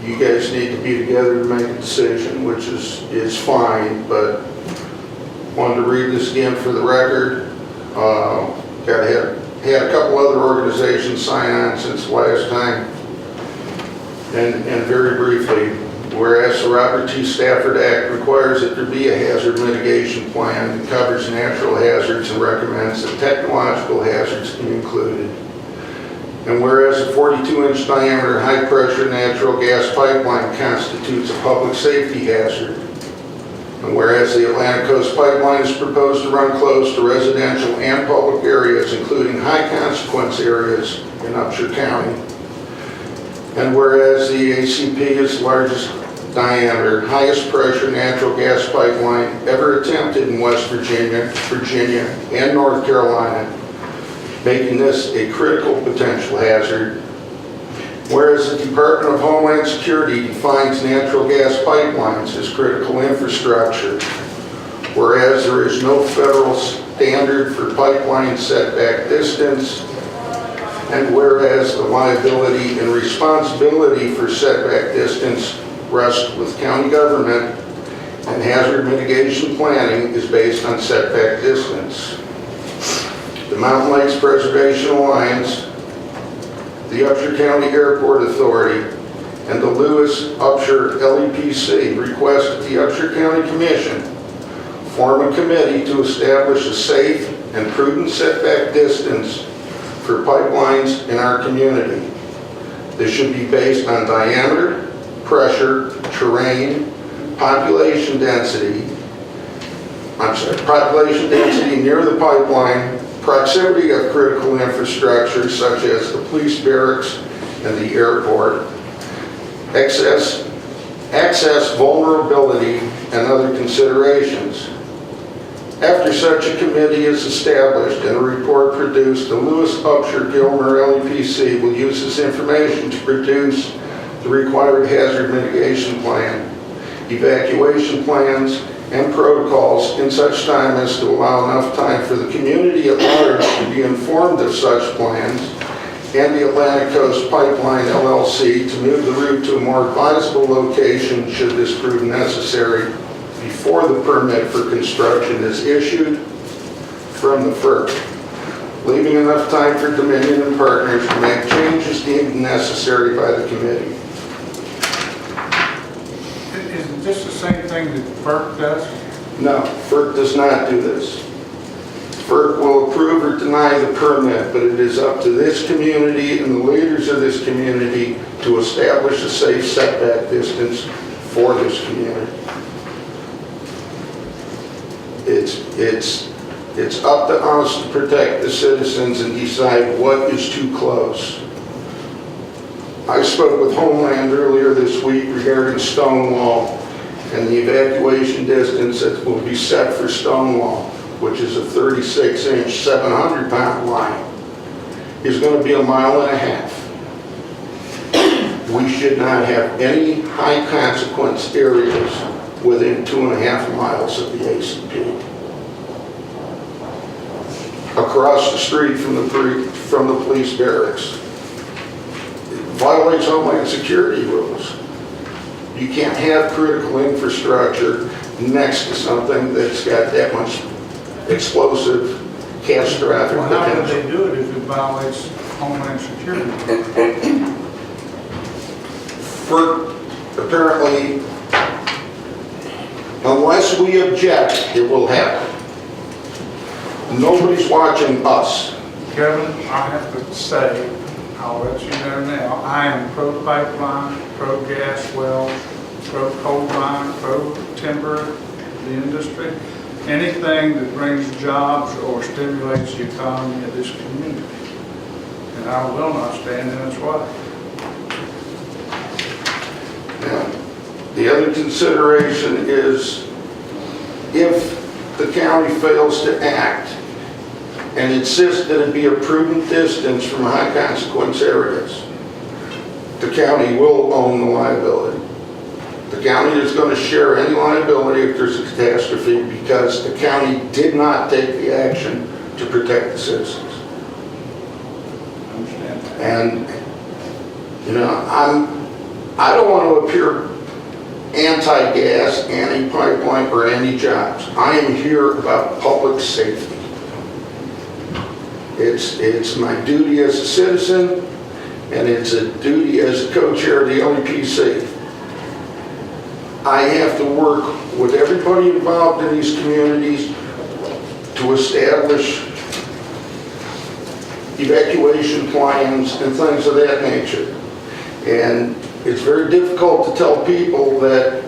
you guys need to be together to make a decision, which is fine, but wanted to read this again for the record. Had a couple other organizations sign on since last time. And very briefly, whereas the Robert T. Stafford Act requires that there be a hazard mitigation plan that covers natural hazards and recommends that technological hazards be included. And whereas a 42-inch diameter high-pressure natural gas pipeline constitutes a public safety hazard. And whereas the Atlantic Coast Pipeline is proposed to run close to residential and public areas, including high-consequence areas in Upshur County. And whereas the ACP is the largest diameter, highest pressure natural gas pipeline ever attempted in West Virginia, and North Carolina, making this a critical potential hazard. Whereas the Department of Homeland Security defines natural gas pipelines as critical infrastructure. Whereas there is no federal standard for pipeline setback distance, and whereas the liability and responsibility for setback distance rests with county government, and hazard mitigation planning is based on setback distance. The Mountain Lakes Preservation Alliance, the Upshur County Airport Authority, and the Lewis Upshur LEPC request that the Upshur County Commission form a committee to establish a safe and prudent setback distance for pipelines in our community. This should be based on diameter, pressure, terrain, population density near the pipeline, proximity of critical infrastructure such as the police barracks and the airport, access vulnerability, and other considerations. After such a committee is established and a report produced, the Lewis Upshur Gilmer LEPC will use this information to produce the required hazard mitigation plan, evacuation plans, and protocols in such time as to allow enough time for the community at large to be informed of such plans, and the Atlantic Coast Pipeline LLC to move the route to a more advisable location should this prove necessary before the permit for construction is issued from the FERC, leaving enough time for Dominion and partners to make changes deemed necessary by the committee. Isn't this the same thing that FERC does? No, FERC does not do this. FERC will approve or deny the permit, but it is up to this community and the leaders of this community to establish a safe setback distance for this community. It's up to us to protect the citizens and decide what is too close. I spoke with Homeland earlier this week regarding Stonewall and the evacuation distance that will be set for Stonewall, which is a 36-inch, 700-pound line, is going to be 1.5 miles. We should not have any high consequence areas within 2.5 miles of the ACP. Across the street from the police barracks. It violates Homeland Security rules. You can't have critical infrastructure next to something that's got that much explosive, catastrophic Well, how would potential. they do it if it violates Homeland Security? Apparently, unless we object, it will happen. Nobody's watching us. Kevin, I have to say, I'll let you know now, I am pro-pipeline, pro-gas well, pro-coal mine, pro-timber, the industry, anything that brings jobs or stimulates the economy of this community. And I will not stand in its way. Now, the other consideration is if the county fails to act and insist that it be a prudent distance from high consequence areas, the county will own the liability. The county is going to share any liability if there's a catastrophe because the county did not take the action to protect the citizens. I understand that. And, you know, I don't want to appear anti-gas, anti-pipeline, or anti-jobs. I am here about public safety. It's my duty as a citizen, and it's a duty as a co-chair of the LEPC. I have to work with everybody involved in these communities to establish evacuation plans and things of that nature. And it's very difficult to tell people that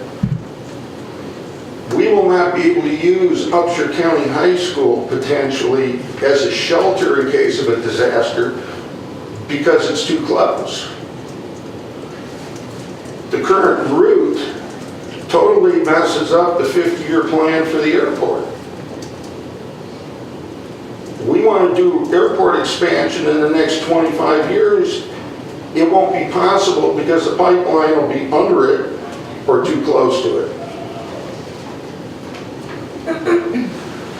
we will not be able to use Upshur County High School potentially as a shelter in case of a disaster because it's too close. The current route totally messes up the 50-year plan for the airport. We want to do airport expansion in the next 25 years. It won't be possible because the pipeline will be under it or too close to it.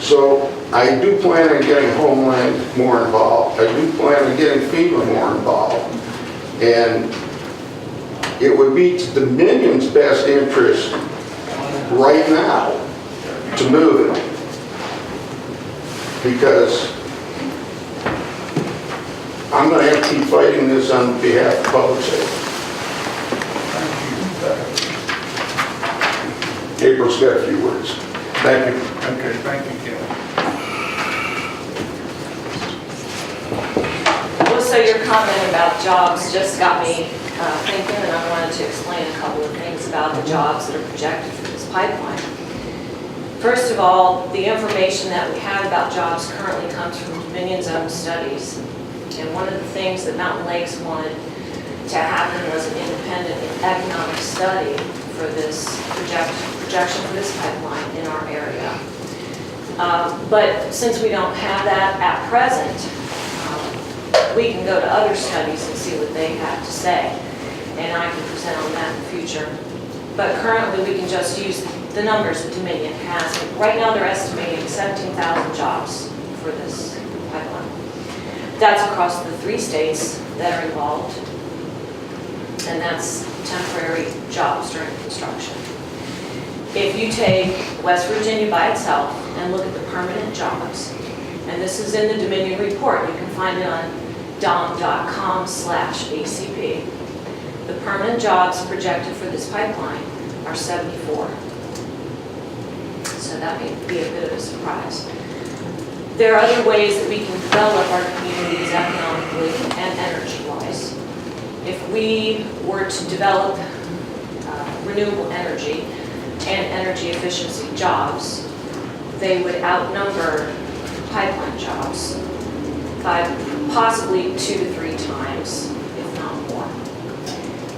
So I do plan on getting Homeland more involved. I do plan on getting FEMA more involved. And it would be to Dominion's best interest right now to move it. Because I'm going to have to keep fighting this on behalf of public safety. April's got a few words. Thank you. Okay, thank you, Kevin. Well, so your comment about jobs just got me thinking, and I wanted to explain a couple of things about the jobs that are projected for this pipeline. First of all, the information that we have about jobs currently comes from Dominion's own studies. And one of the things that Mountain Lakes wanted to happen was an independent economic study for this projection for this pipeline in our area. But since we don't have that at present, we can go to other studies and see what they have to say. And I can present on that in the future. But currently, we can just use the numbers that Dominion has. Right now, they're estimating 17,000 jobs for this pipeline. That's across the 3 states that are involved. And that's temporary jobs during construction. If you take West Virginia by itself and look at the permanent jobs, and this is in the Dominion report, you can find it on dom.com/ACP. The permanent jobs projected for this pipeline are 74. So that may be a bit of a surprise. There are other ways that we can develop our communities economically and energy-wise. If we were to develop renewable energy and energy efficiency jobs, they would outnumber pipeline jobs by possibly 2 to 3 times, if not more.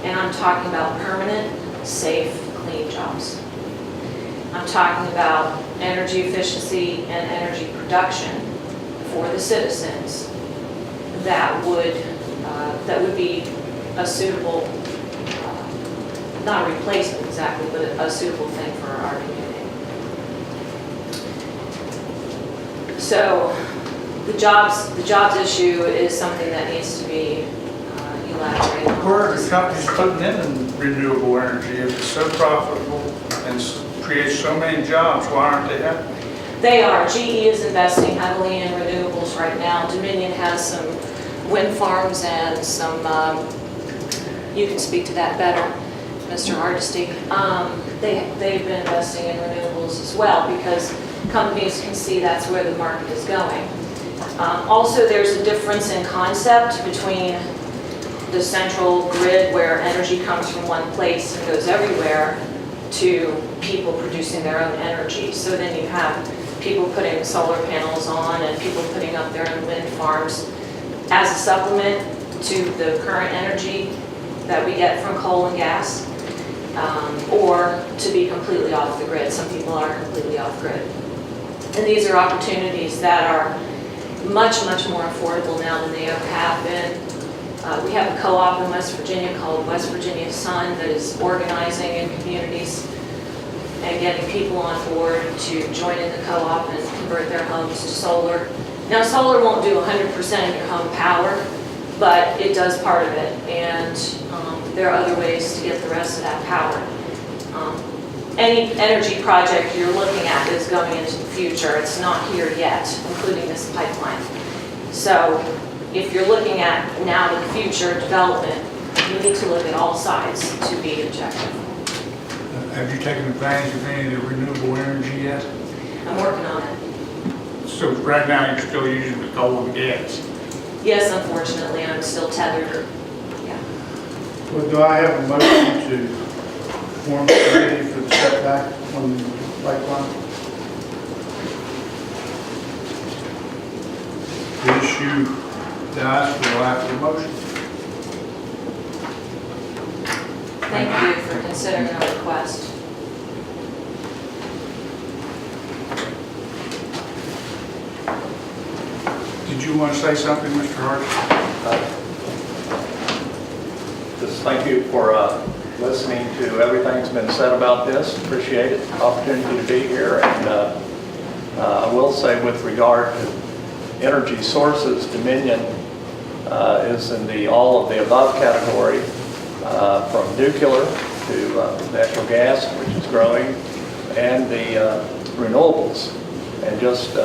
And I'm talking about permanent, safe, clean jobs. I'm talking about energy efficiency and energy production for the citizens that would be a suitable, not a replacement exactly, but a suitable thing for our community. So the jobs issue is something that needs to be elaborated on. Where are the companies putting in renewable energy? If it's so profitable and creates so many jobs, why aren't they happening? They are. GE is investing heavily in renewables right now. Dominion has some wind farms and some, you can speak to that better, Mr. Hardesty. They've been investing in renewables as well because companies can see that's where the market is going. Also, there's a difference in concept between the central grid where energy comes from one place and goes everywhere to people producing their own energy. So then you have people putting solar panels on and people putting up their own wind farms as a supplement to the current energy that we get from coal and gas, or to be completely off the grid. Some people are completely off grid. And these are opportunities that are much, much more affordable now than they ever have been. We have a co-op in West Virginia called West Virginia Sun that is organizing in communities and getting people on board to join in the co-op and convert their homes to solar. Now, solar won't do 100% of your home power, but it does part of it, and there are other ways to get the rest of that power. Any energy project you're looking at is going into the future. It's not here yet, including this pipeline. So if you're looking at now the future development, you need to look at all sides to be objective. Have you taken advantage of any of the renewable energy yet? I'm working on it. So right now you're still using the coal and gas? Yes, unfortunately, I'm still tethered. Yeah. Well, do I have a motion to form a committee for the setback on the pipeline? The issue dies for the lack of a motion. Thank you for considering our request. Did you want to say something, Mr. Hart? Just thank you for listening to everything that's been said about this. Appreciate it. Opportunity to be here, and I will say with regard to energy sources, Dominion is in all of the above category, from nuclear to natural gas, which is growing, and the renewables. And just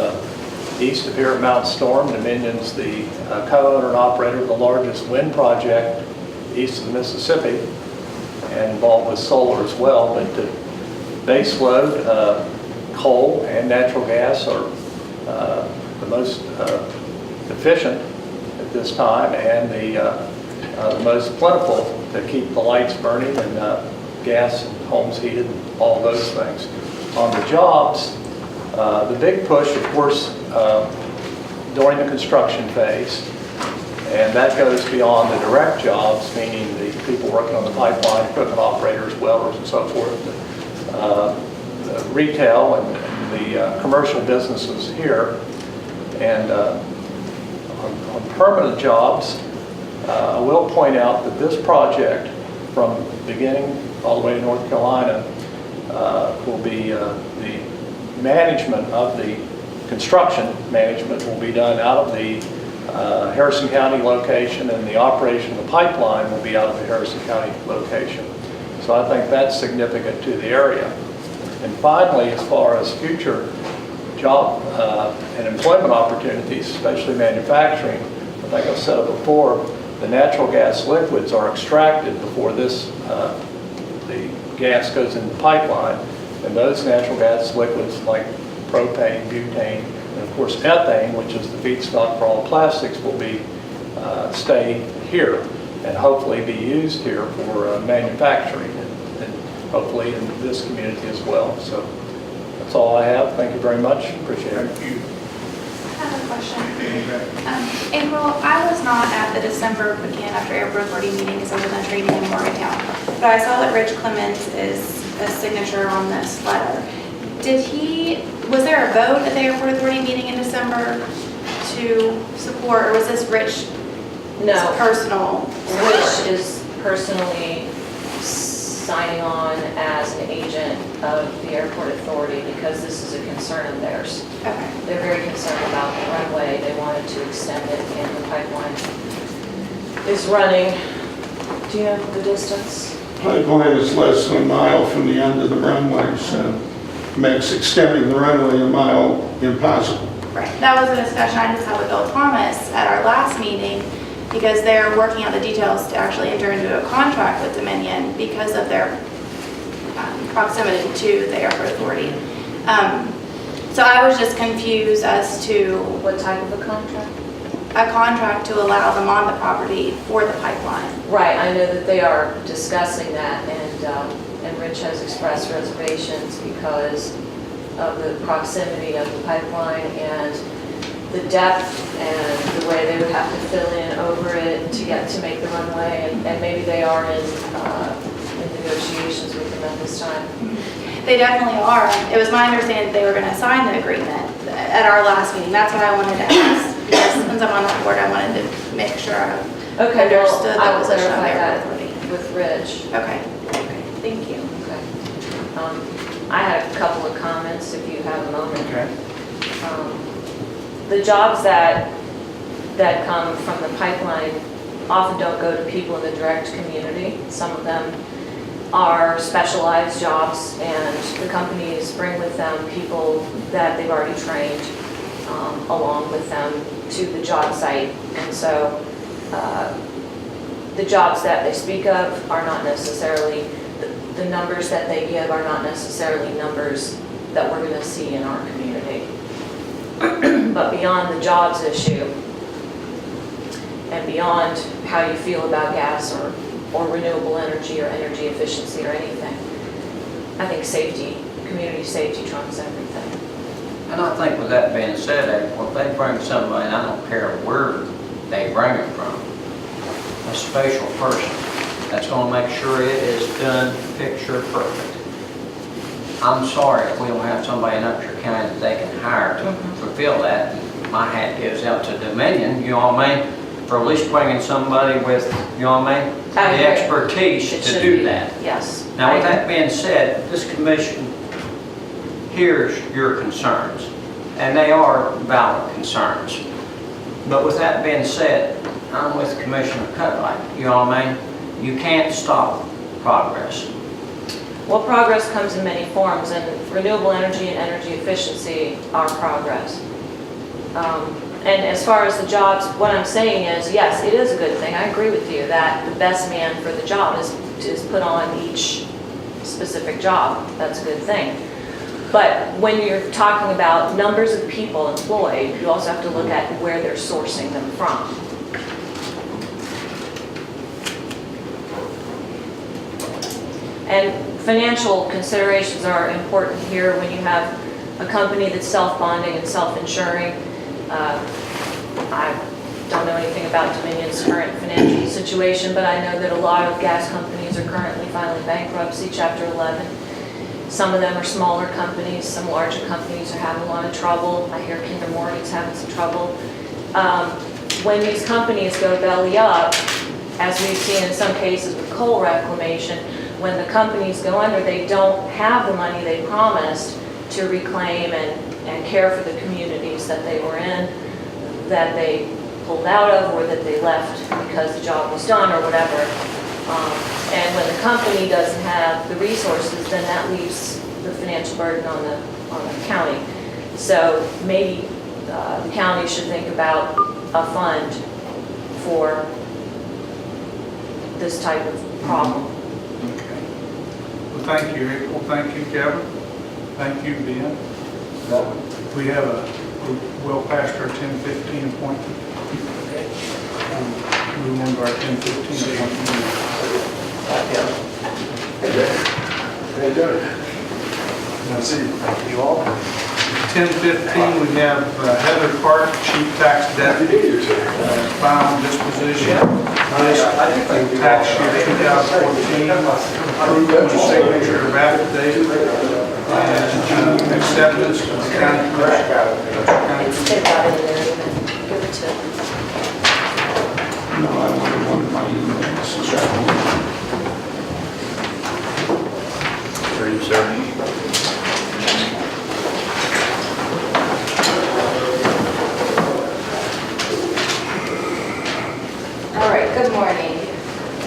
east of here at Mount Storm, Dominion's the co-owner and operator of the largest wind project east of the Mississippi, and involved with solar as well. But the base load, coal and natural gas are the most efficient at this time, and the most plentiful to keep the lights burning and gas and homes heated and all those things. On the jobs, the big push, of course, during the construction phase, and that goes beyond the direct jobs, meaning the people working on the pipeline, equipment operators, welders, and so forth, the retail and the commercial businesses here. And on permanent jobs, I will point out that this project, from beginning all the way to North Carolina, will be the management of the construction management will be done out of the Harrison County location, and the operation of the pipeline will be out of the Harrison County location. So I think that's significant to the area. And finally, as far as future job and employment opportunities, especially manufacturing, I think I've said it before, the natural gas liquids are extracted before this, the gas goes in the pipeline, and those natural gas liquids like propane, butane, and of course ethane, which is the feedstock for all plastics, will be stay here and hopefully be used here for manufacturing, and hopefully in this community as well. So that's all I have. Thank you very much. Appreciate it. Thank you. I have a question. April, I was not at the December Pecan after Airport Authority meeting because I was on training in Morgantown, but I saw that Rich Clemens is a signature on this letter. Was there a vote at the Airport Authority meeting in December to support, or was this Rich? No. Personal support? Rich is personally signing on as an agent of the Airport Authority because this is a concern of theirs. Okay. They're very concerned about the runway. They wanted to extend it, and the pipeline is running. Do you know the distance? Pipeline is less than a mile from the end of the runway, so makes extending the runway a mile impossible. Right. That was a discussion I just had with Bill Thomas at our last meeting, because they're working out the details to actually enter into a contract with Dominion because of their proximity to the Airport Authority. So I was just confused as to What type of a contract? a contract to allow them on the property for the pipeline. Right, I know that they are discussing that, and Rich has expressed reservations because of the proximity of the pipeline and the depth and the way they would have to fill in over it to make the runway, and maybe they are in negotiations with them at this time. They definitely are. It was my understanding that they were going to sign the agreement at our last meeting. That's what I wanted to ask, because since I'm on the board, I wanted to make sure I Okay, understood well, I the will position of clarify the that Airport Authority. with Rich. Okay, thank you. Okay. I had a couple of comments, if you have a moment. Okay. The jobs that come from the pipeline often don't go to people in the direct community. Some of them are specialized jobs, and the companies bring with them people that they've already trained along with them to the job site. And so the jobs that they speak of are not necessarily, the numbers that they give are not necessarily numbers that we're going to see in our community. But beyond the jobs issue and beyond how you feel about gas or renewable energy or energy efficiency or anything, I think safety, community safety trumps everything. And I think with that being said, April, if they bring somebody, and I don't care where they bring it from, a special person that's going to make sure it is done picture perfect. I'm sorry if we don't have somebody in Upshur County that they can hire to fulfill that. My hat goes out to Dominion, you know what I mean? For at least bringing somebody with, you know what I mean? The I agree. expertise It to should do be. that. Yes. Now, I with agree. that being said, this commission hears your concerns. and they are valid concerns. But with that being said, I'm with Commissioner Cutlight, you know what I mean? You can't stop progress. Well, progress comes in many forms, and renewable energy and energy efficiency are progress. And as far as the jobs, what I'm saying is, yes, it is a good thing. I agree with you that the best man for the job is put on each specific job. That's a good thing. But when you're talking about numbers of people employed, you also have to look at where they're sourcing them from. And financial considerations are important here when you have a company that's self-bonding and self-insuring. I don't know anything about Dominion's current financial situation, but I know that a lot of gas companies are currently filing bankruptcy, Chapter 11. Some of them are smaller companies, some larger companies are having a lot of trouble. I hear Kinder Morgan's having some trouble. When these companies go belly up, as we've seen in some cases with coal reclamation, when the companies go under, they don't have the money they promised to reclaim and care for the communities that they were in, that they pulled out of, or that they left because the job was done or whatever. And when the company doesn't have the resources, then that leaves the financial burden on the county. So maybe the county should think about a fund for this type of problem. Okay. Well, thank you, Rick. Well, thank you, Kevin. Thank you, Ben. We have we're well past our 10:15 appointment. Move on to our 10:15 appointment. Hey, Joe. Nice to see you. You all? 10:15, we have Heather Park, Chief Tax Deputy, final disposition. Tax year 2014, approval and signature of affidavit, and acceptance of the county commission. It's been out in there, give it to them. No, I wanted my emails. For you, sir. All right, good morning.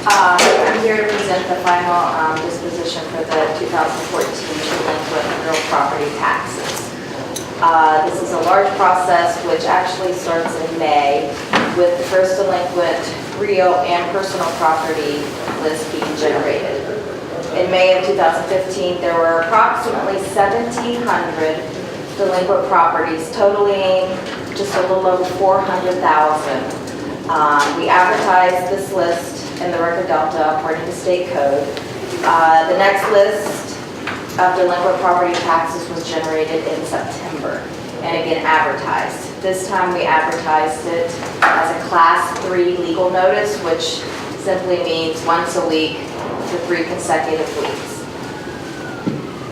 I'm here to present the final disposition for the 2014 delinquent real property taxes. This is a large process which actually starts in May with the first delinquent real and personal property list being generated. In May of 2015, there were approximately 1,700 delinquent properties totaling just a little over 400,000. We advertised this list in the Record Delta according to state code. The next list of delinquent property taxes was generated in September and again advertised. This time we advertised it as a Class 3 legal notice, which simply means once a week for 3 consecutive weeks.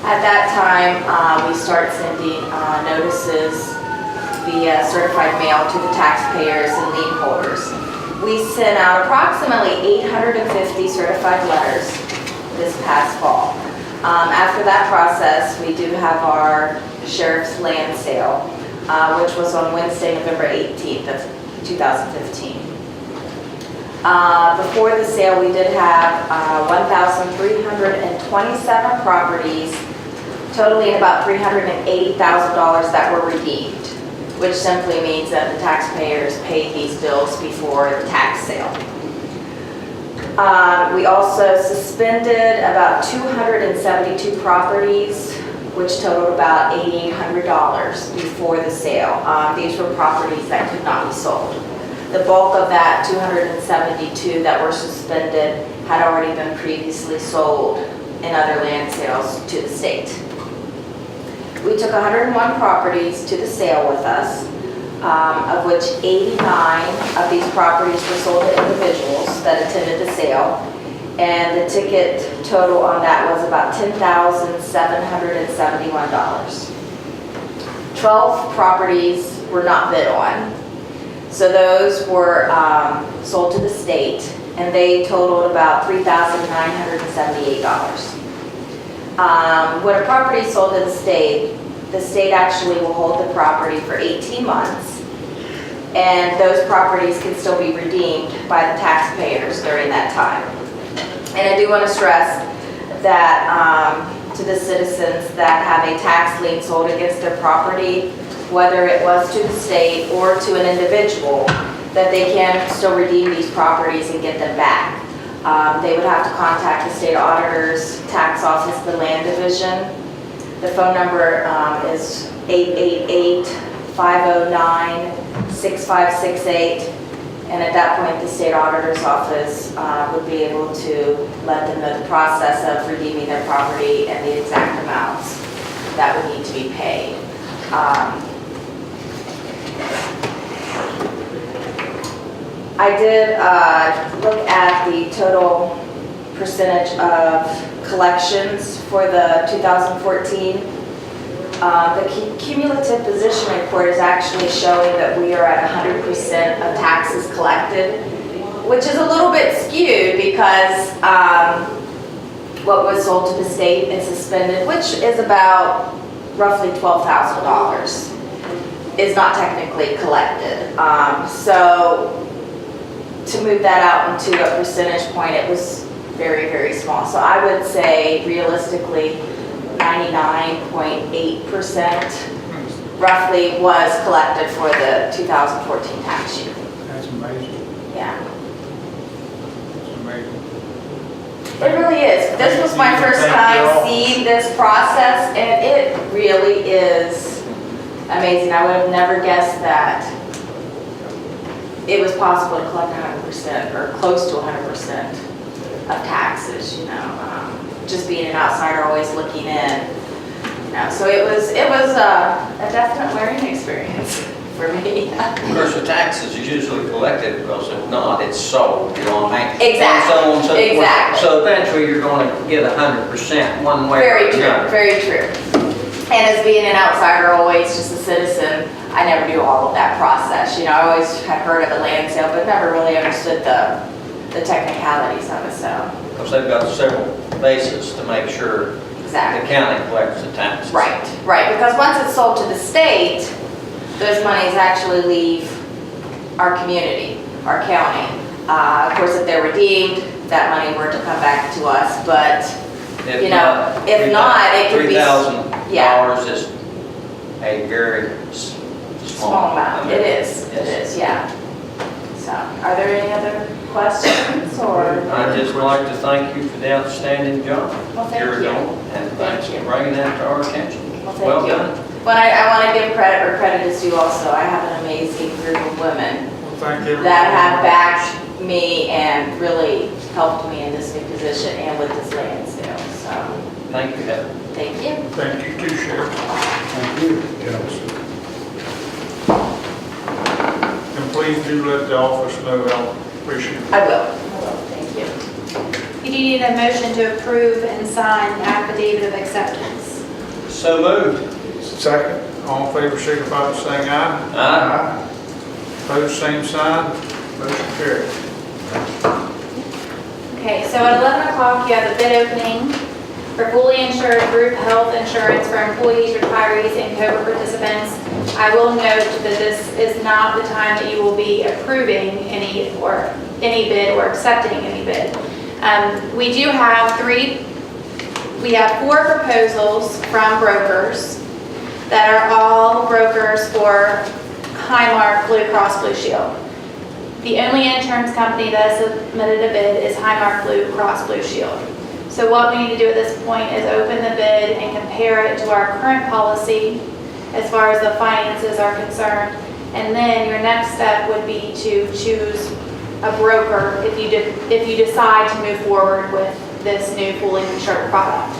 At that time, we start sending notices via certified mail to the taxpayers and lien holders. We sent out approximately 850 certified letters this past fall. After that process, we do have our sheriff's land sale, which was on Wednesday, November 18th of 2015. Before the sale, we did have 1,327 properties, totaling about $380,000 that were redeemed, which simply means that the taxpayers paid these bills before the tax sale. We also suspended about 272 properties, which totaled about $8,800 before the sale. These were properties that could not be sold. The bulk of that 272 that were suspended had already been previously sold in other land sales to the state. We took 101 properties to the sale with us, of which 89 of these properties were sold to individuals that attended the sale, and the ticket total on that was about $10,771. 12 properties were not bid on, so those were sold to the state, and they totaled about $3,978. When a property is sold to the state, the state actually will hold the property for 18 months, and those properties can still be redeemed by the taxpayers during that time. And I do want to stress that to the citizens that have a tax lien sold against their property, whether it was to the state or to an individual, that they can still redeem these properties and get them back. They would have to contact the state auditor's tax office, the land division. The phone number is 888-509-6568. And at that point, the state auditor's office would be able to let them know the process of redeeming their property and the exact amounts that would need to be paid. I did look at the total percentage of collections for the 2014. The cumulative position report is actually showing that we are at 100% of taxes collected, which is a little bit skewed because what was sold to the state and suspended, which is about roughly $12,000, is not technically collected. So to move that out into a percentage point, it was very, very small. So I would say realistically, 99.8% roughly was collected for the 2014 tax year. That's amazing. Yeah, That's amazing. it really is. This was my first time seeing this process, and it really is amazing. I would have never guessed that it was possible to collect 100% or close to 100% of taxes, you know. Just being an outsider, always looking in. You know, so it was a definite learning experience for me. Of course, the taxes is usually collected, because if not, it's sold, you know what I mean? Exactly. And so on and so forth. Exactly. So eventually, you're going to get 100% one way or Very another. true, very true. And as being an outsider, always just a citizen, I never knew all of that process. You know, I always had heard of a land sale, but never really understood the technicalities of it, so. Because they've got several bases to make sure Exactly. the county collects the taxes. Right, right, because once it's sold to the state, those monies actually leave our community, our county. Of course, if they're redeemed, that money were to come back to us, but, you know, if not, it could be. $3,000 is a very Small amount, it is, yeah. So, are there any other questions, or? I'd just like to thank you for the outstanding job Well, thank you're you. doing, and thanks for bringing that to our attention. Well, thank Well you. done. But I want to give credit where credit is due also. I have an amazing group of women Well, thank you. that have backed me and really helped me in this new position and with this land sale, so, Thank you, Heather. thank you. Thank you too, Sheriff. Thank you. And please do let the office know, I'll appreciate it. I will, thank you. You do need a motion to approve and sign the affidavit of acceptance. So moved. Second, all in favor, signify by saying aye. Aye. Opposed, same sign. Motion carried. Okay, so at 11 o'clock, you have a bid opening for fully insured group health insurance for employees, retirees, and COBRA participants. I will note that this is not the time that you will be approving any bid or accepting any bid. We do have four proposals from brokers that are all brokers for Highmark Blue Cross Blue Shield. The only insurance company that has submitted a bid is Highmark Blue Cross Blue Shield. So what we need to do at this point is open the bid and compare it to our current policy as far as the finances are concerned. And then your next step would be to choose a broker if you decide to move forward with this new fully insured product.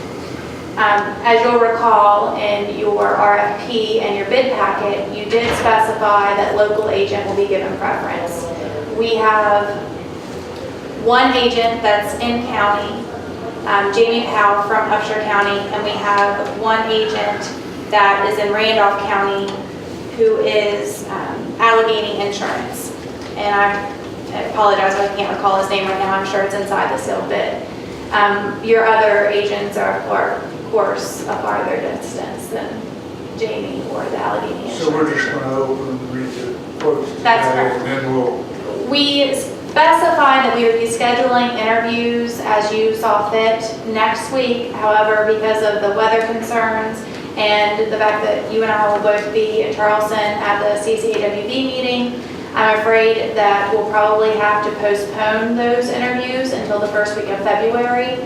As you'll recall in your RFP and your bid packet, you did specify that local agent will be given preference. We have one agent that's in county, Jamie Powell from Upshur County, and we have one agent that is in Randolph County who is Allegheny Insurance. And I apologize, I can't recall his name right now. I'm sure it's inside the sealed bid. Your other agents are, of course, a farther distance than Jamie or the Allegheny So we're Insurance. just gonna open and read the quotes today, That's correct. and then we'll, We specified that we would be scheduling interviews as you saw fit next week. However, because of the weather concerns and the fact that you and I will both be in Charleston at the CCAWB meeting, I'm afraid that we'll probably have to postpone those interviews until the first week of February.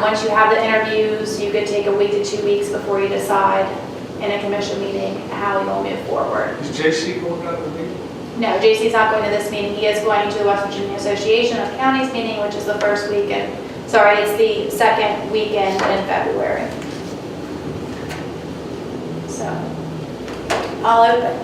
Once you have the interviews, you could take a week to 2 weeks before you decide in a commission meeting how you'll move forward. is JC going down to the meeting? No, JC's not going to this meeting. He is going to the West Virginia Association of Counties meeting, which is the first weekend. Sorry, it's the second weekend in February. So, all open.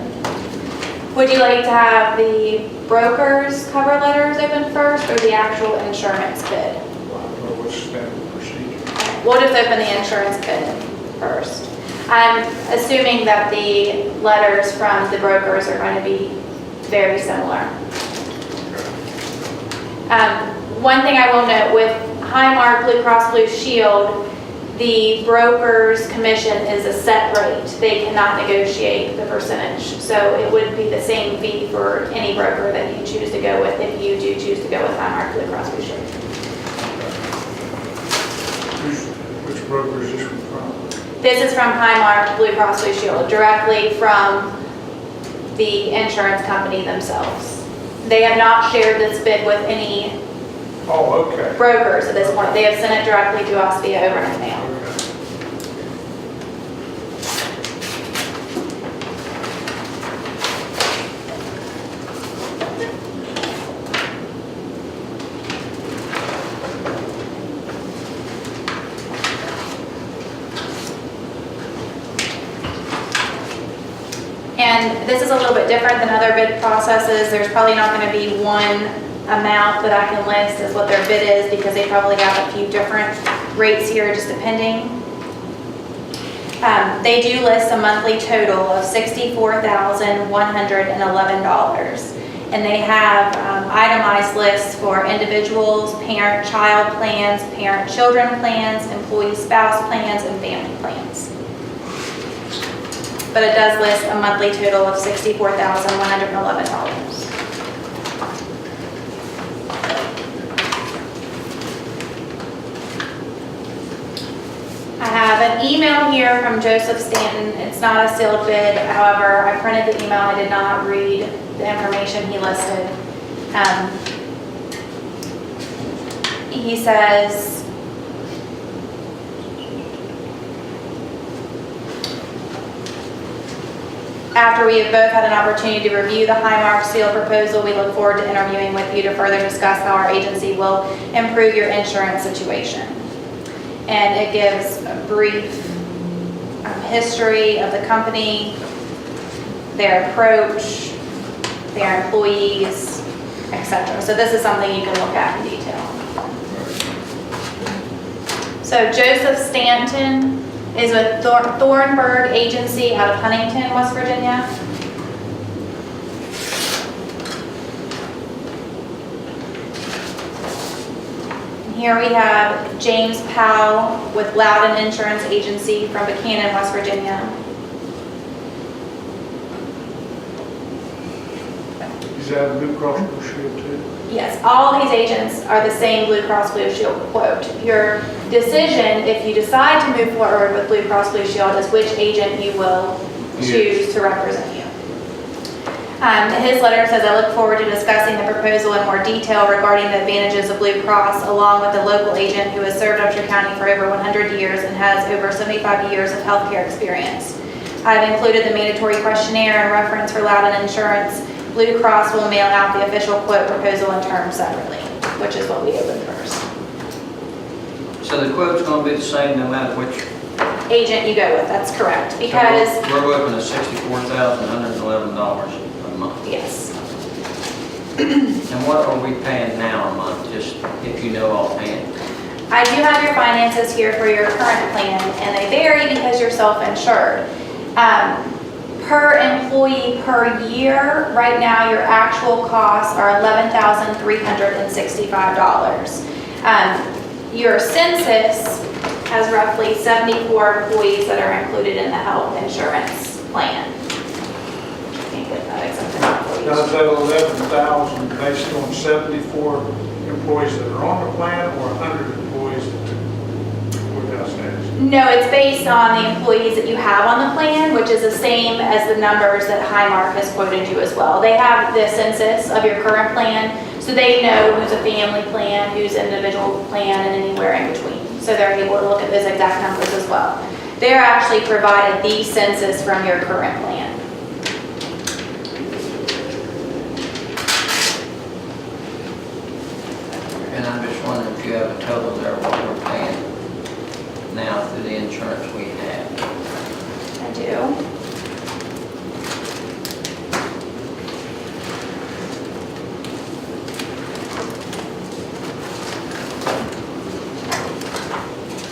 Would you like to have the broker's cover letters open first or the actual insurance bid? Well, I don't know what's standard procedure. We'll just open the insurance bid first. I'm assuming that the letters from the brokers are going to be very similar. One thing I will note with Highmark Blue Cross Blue Shield, the broker's commission is a set rate. They cannot negotiate the percentage. So it would be the same fee for any broker that you choose to go with if you do choose to go with Highmark Blue Cross Blue Shield. Which broker is this one from? This is from Highmark Blue Cross Blue Shield, directly from the insurance company themselves. They have not shared this bid with any Oh, okay. brokers at this point. They have sent it directly to us via overnight mail. And this is a little bit different than other bid processes. There's probably not going to be one amount that I can list as what their bid is because they probably have a few different rates here, just depending. They do list a monthly total of $64,111. And they have itemized lists for individuals, parent-child plans, parent-children plans, employee-spouse plans, and family plans. But it does list a monthly total of $64,111. I have an email here from Joseph Stanton. It's not a sealed bid. However, I printed the email. I did not read the information he listed. He says, after we have both had an opportunity to review the Highmark seal proposal, we look forward to interviewing with you to further discuss how our agency will improve your insurance situation. And it gives a brief history of the company, their approach, their employees, etc. So this is something you can look at in detail. So Joseph Stanton is with Thornburg Agency out of Huntington, West Virginia. Here we have James Powell with Loudon Insurance Agency from Buchanan, West Virginia. Is that Blue Cross Blue Shield too? Yes, all these agents are the same Blue Cross Blue Shield quote. Your decision, if you decide to move forward with Blue Cross Blue Shield, is which agent you will choose to represent you. His letter says, I look forward to discussing the proposal in more detail regarding the advantages of Blue Cross, along with the local agent who has served Upshur County for over 100 years and has over 75 years of healthcare experience. I've included the mandatory questionnaire and reference for Loudon Insurance. Blue Cross will mail out the official quote, proposal, and terms separately, which is what we opened first. So the quote's going to be the same no matter which? Agent you go with, that's correct, because, So we're looking at $64,111 a month. yes. And what are we paying now a month, just if you know offhand? I do have your finances here for your current plan, and they vary because you're self-insured. Per employee per year, right now your actual costs are $11,365. Your census has roughly 74 employees that are included in the health insurance plan. Can't get that exact amount for you. Does that 11,000 based on 74 employees that are on the plan or 100 employees that courthouse has? No, it's based on the employees that you have on the plan, which is the same as the numbers that Highmark has quoted you as well. They have the census of your current plan, so they know who's a family plan, who's an individual plan, and anywhere in between. So they're able to look at those exact numbers as well. They're actually provided the census from your current plan. And I'm just wondering if you have a total there of what we're paying now through the insurance we have. I do.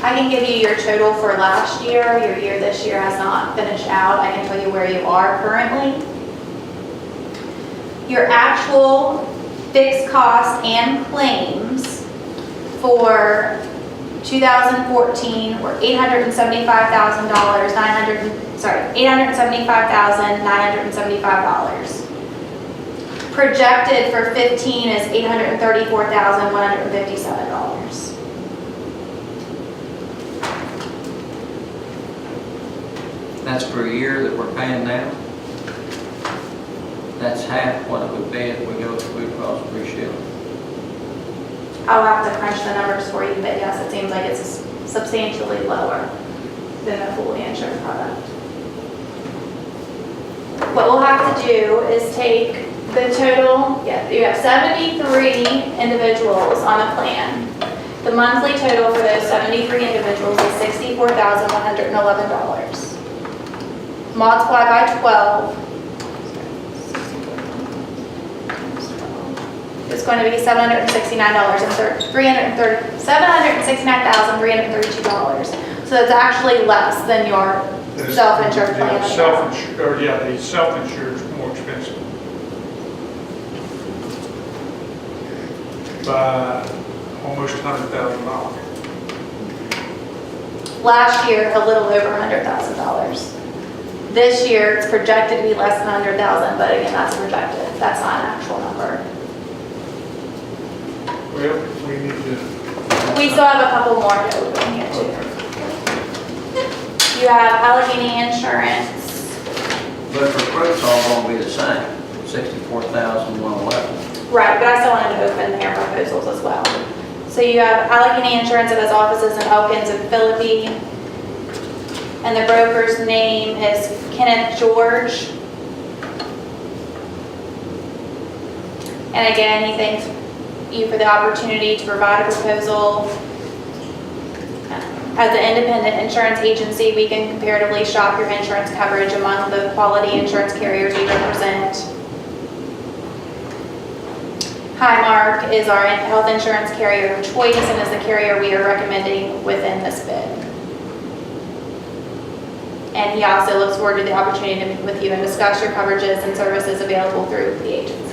I can give you your total for last year. Your year this year has not finished out. I can tell you where you are currently. Your actual fixed costs and claims for 2014 were $875,975. Projected for 15 is $834,157. That's per year that we're paying now? That's half what it would be if we go to Blue Cross Blue Shield. I'll have to crunch the numbers for you, but yes, it seems like it's substantially lower than a fully insured product. What we'll have to do is take the total, you have 73 individuals on the plan. The monthly total for those 73 individuals is $64,111. Multiply by 12. It's going to be $769,332. So that's actually less than your self-insured plan. The self-insured is more expensive. By almost $100,000. Last year, a little over $100,000. This year, it's projected to be less than $100,000, but again, that's projected. That's not an actual number. Well, we need to. We still have a couple more to open here too. You have Allegheny Insurance. But for quotes, all going to be the same, $64,111. Right, but I still wanted to open their proposals as well. So you have Allegheny Insurance that has offices in Elkins and Philippi. And the broker's name is Kenneth George. And again, he thanks you for the opportunity to provide a proposal. As an independent insurance agency, we can comparatively shop your insurance coverage among the quality insurance carriers we represent. Highmark is our health insurance carrier of choice and is the carrier we are recommending within this bid. And he also looks forward to the opportunity to meet with you and discuss your coverages and services available through the agency.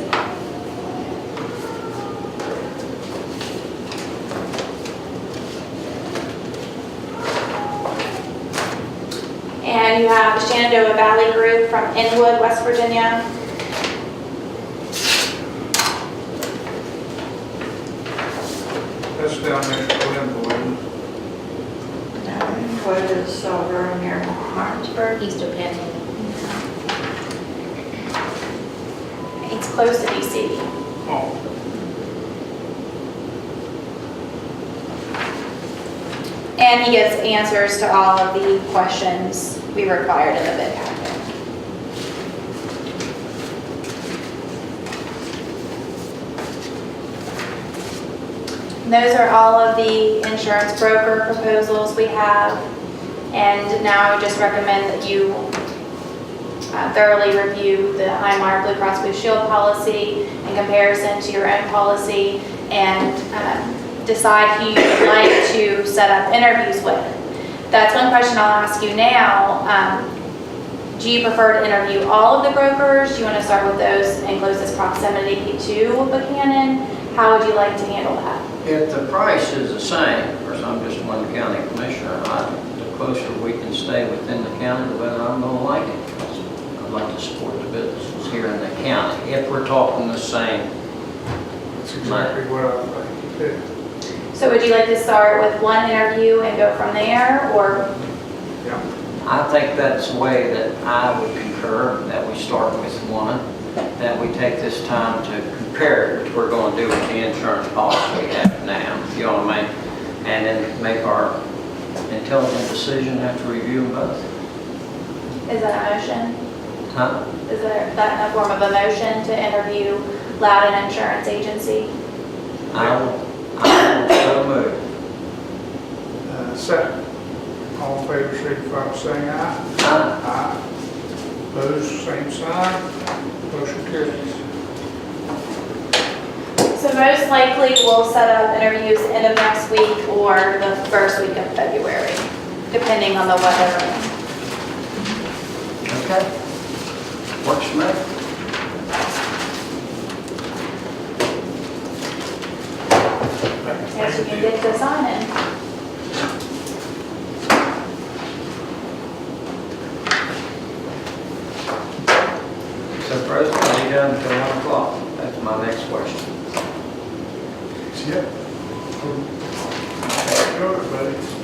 And you have the Shenandoah Valley Group from Inwood, West Virginia. That's down there at Glenwood. What is over near Martinsburg? Easter Panhandle. It's close to DC. Oh, And he gives answers to all of the questions we required in the bid packet. And those are all of the insurance broker proposals we have. And now I would just recommend that you thoroughly review the Highmark Blue Cross Blue Shield policy in comparison to your own policy and decide who you would like to set up interviews with. That's one question I'll ask you now. Do you prefer to interview all of the brokers? Do you want to start with those in closest proximity to Buchanan? How would you like to handle that? If the price is the same, course, I'm just one county commissioner. The closer we can stay within the county, the better I'm gonna like it. 'Cause I'd like to support the businesses here in the county, if we're talking the same. That's exactly what I think you did. So would you like to start with one interview and go from there, or? Yeah. I think that's the way that I would concur, that we start with one, that we take this time to compare it, which we're going to do with the insurance policy we have now, you know what I mean? And then make our intelligent decision after reviewing both. Is that a motion? Huh? Is that in a form of a motion to interview Loudon Insurance Agency? I will so move. Second. All in favor, signify by saying aye. Aye. Aye. Opposed, same sign. Motion carries. So most likely, we'll set up interviews end of next week or the first week of February, depending on the weather. Okay. Works for me. Yes, you can get to signing. So President, are you done until 1 o'clock? That's my next question. Yeah. Go, buddy.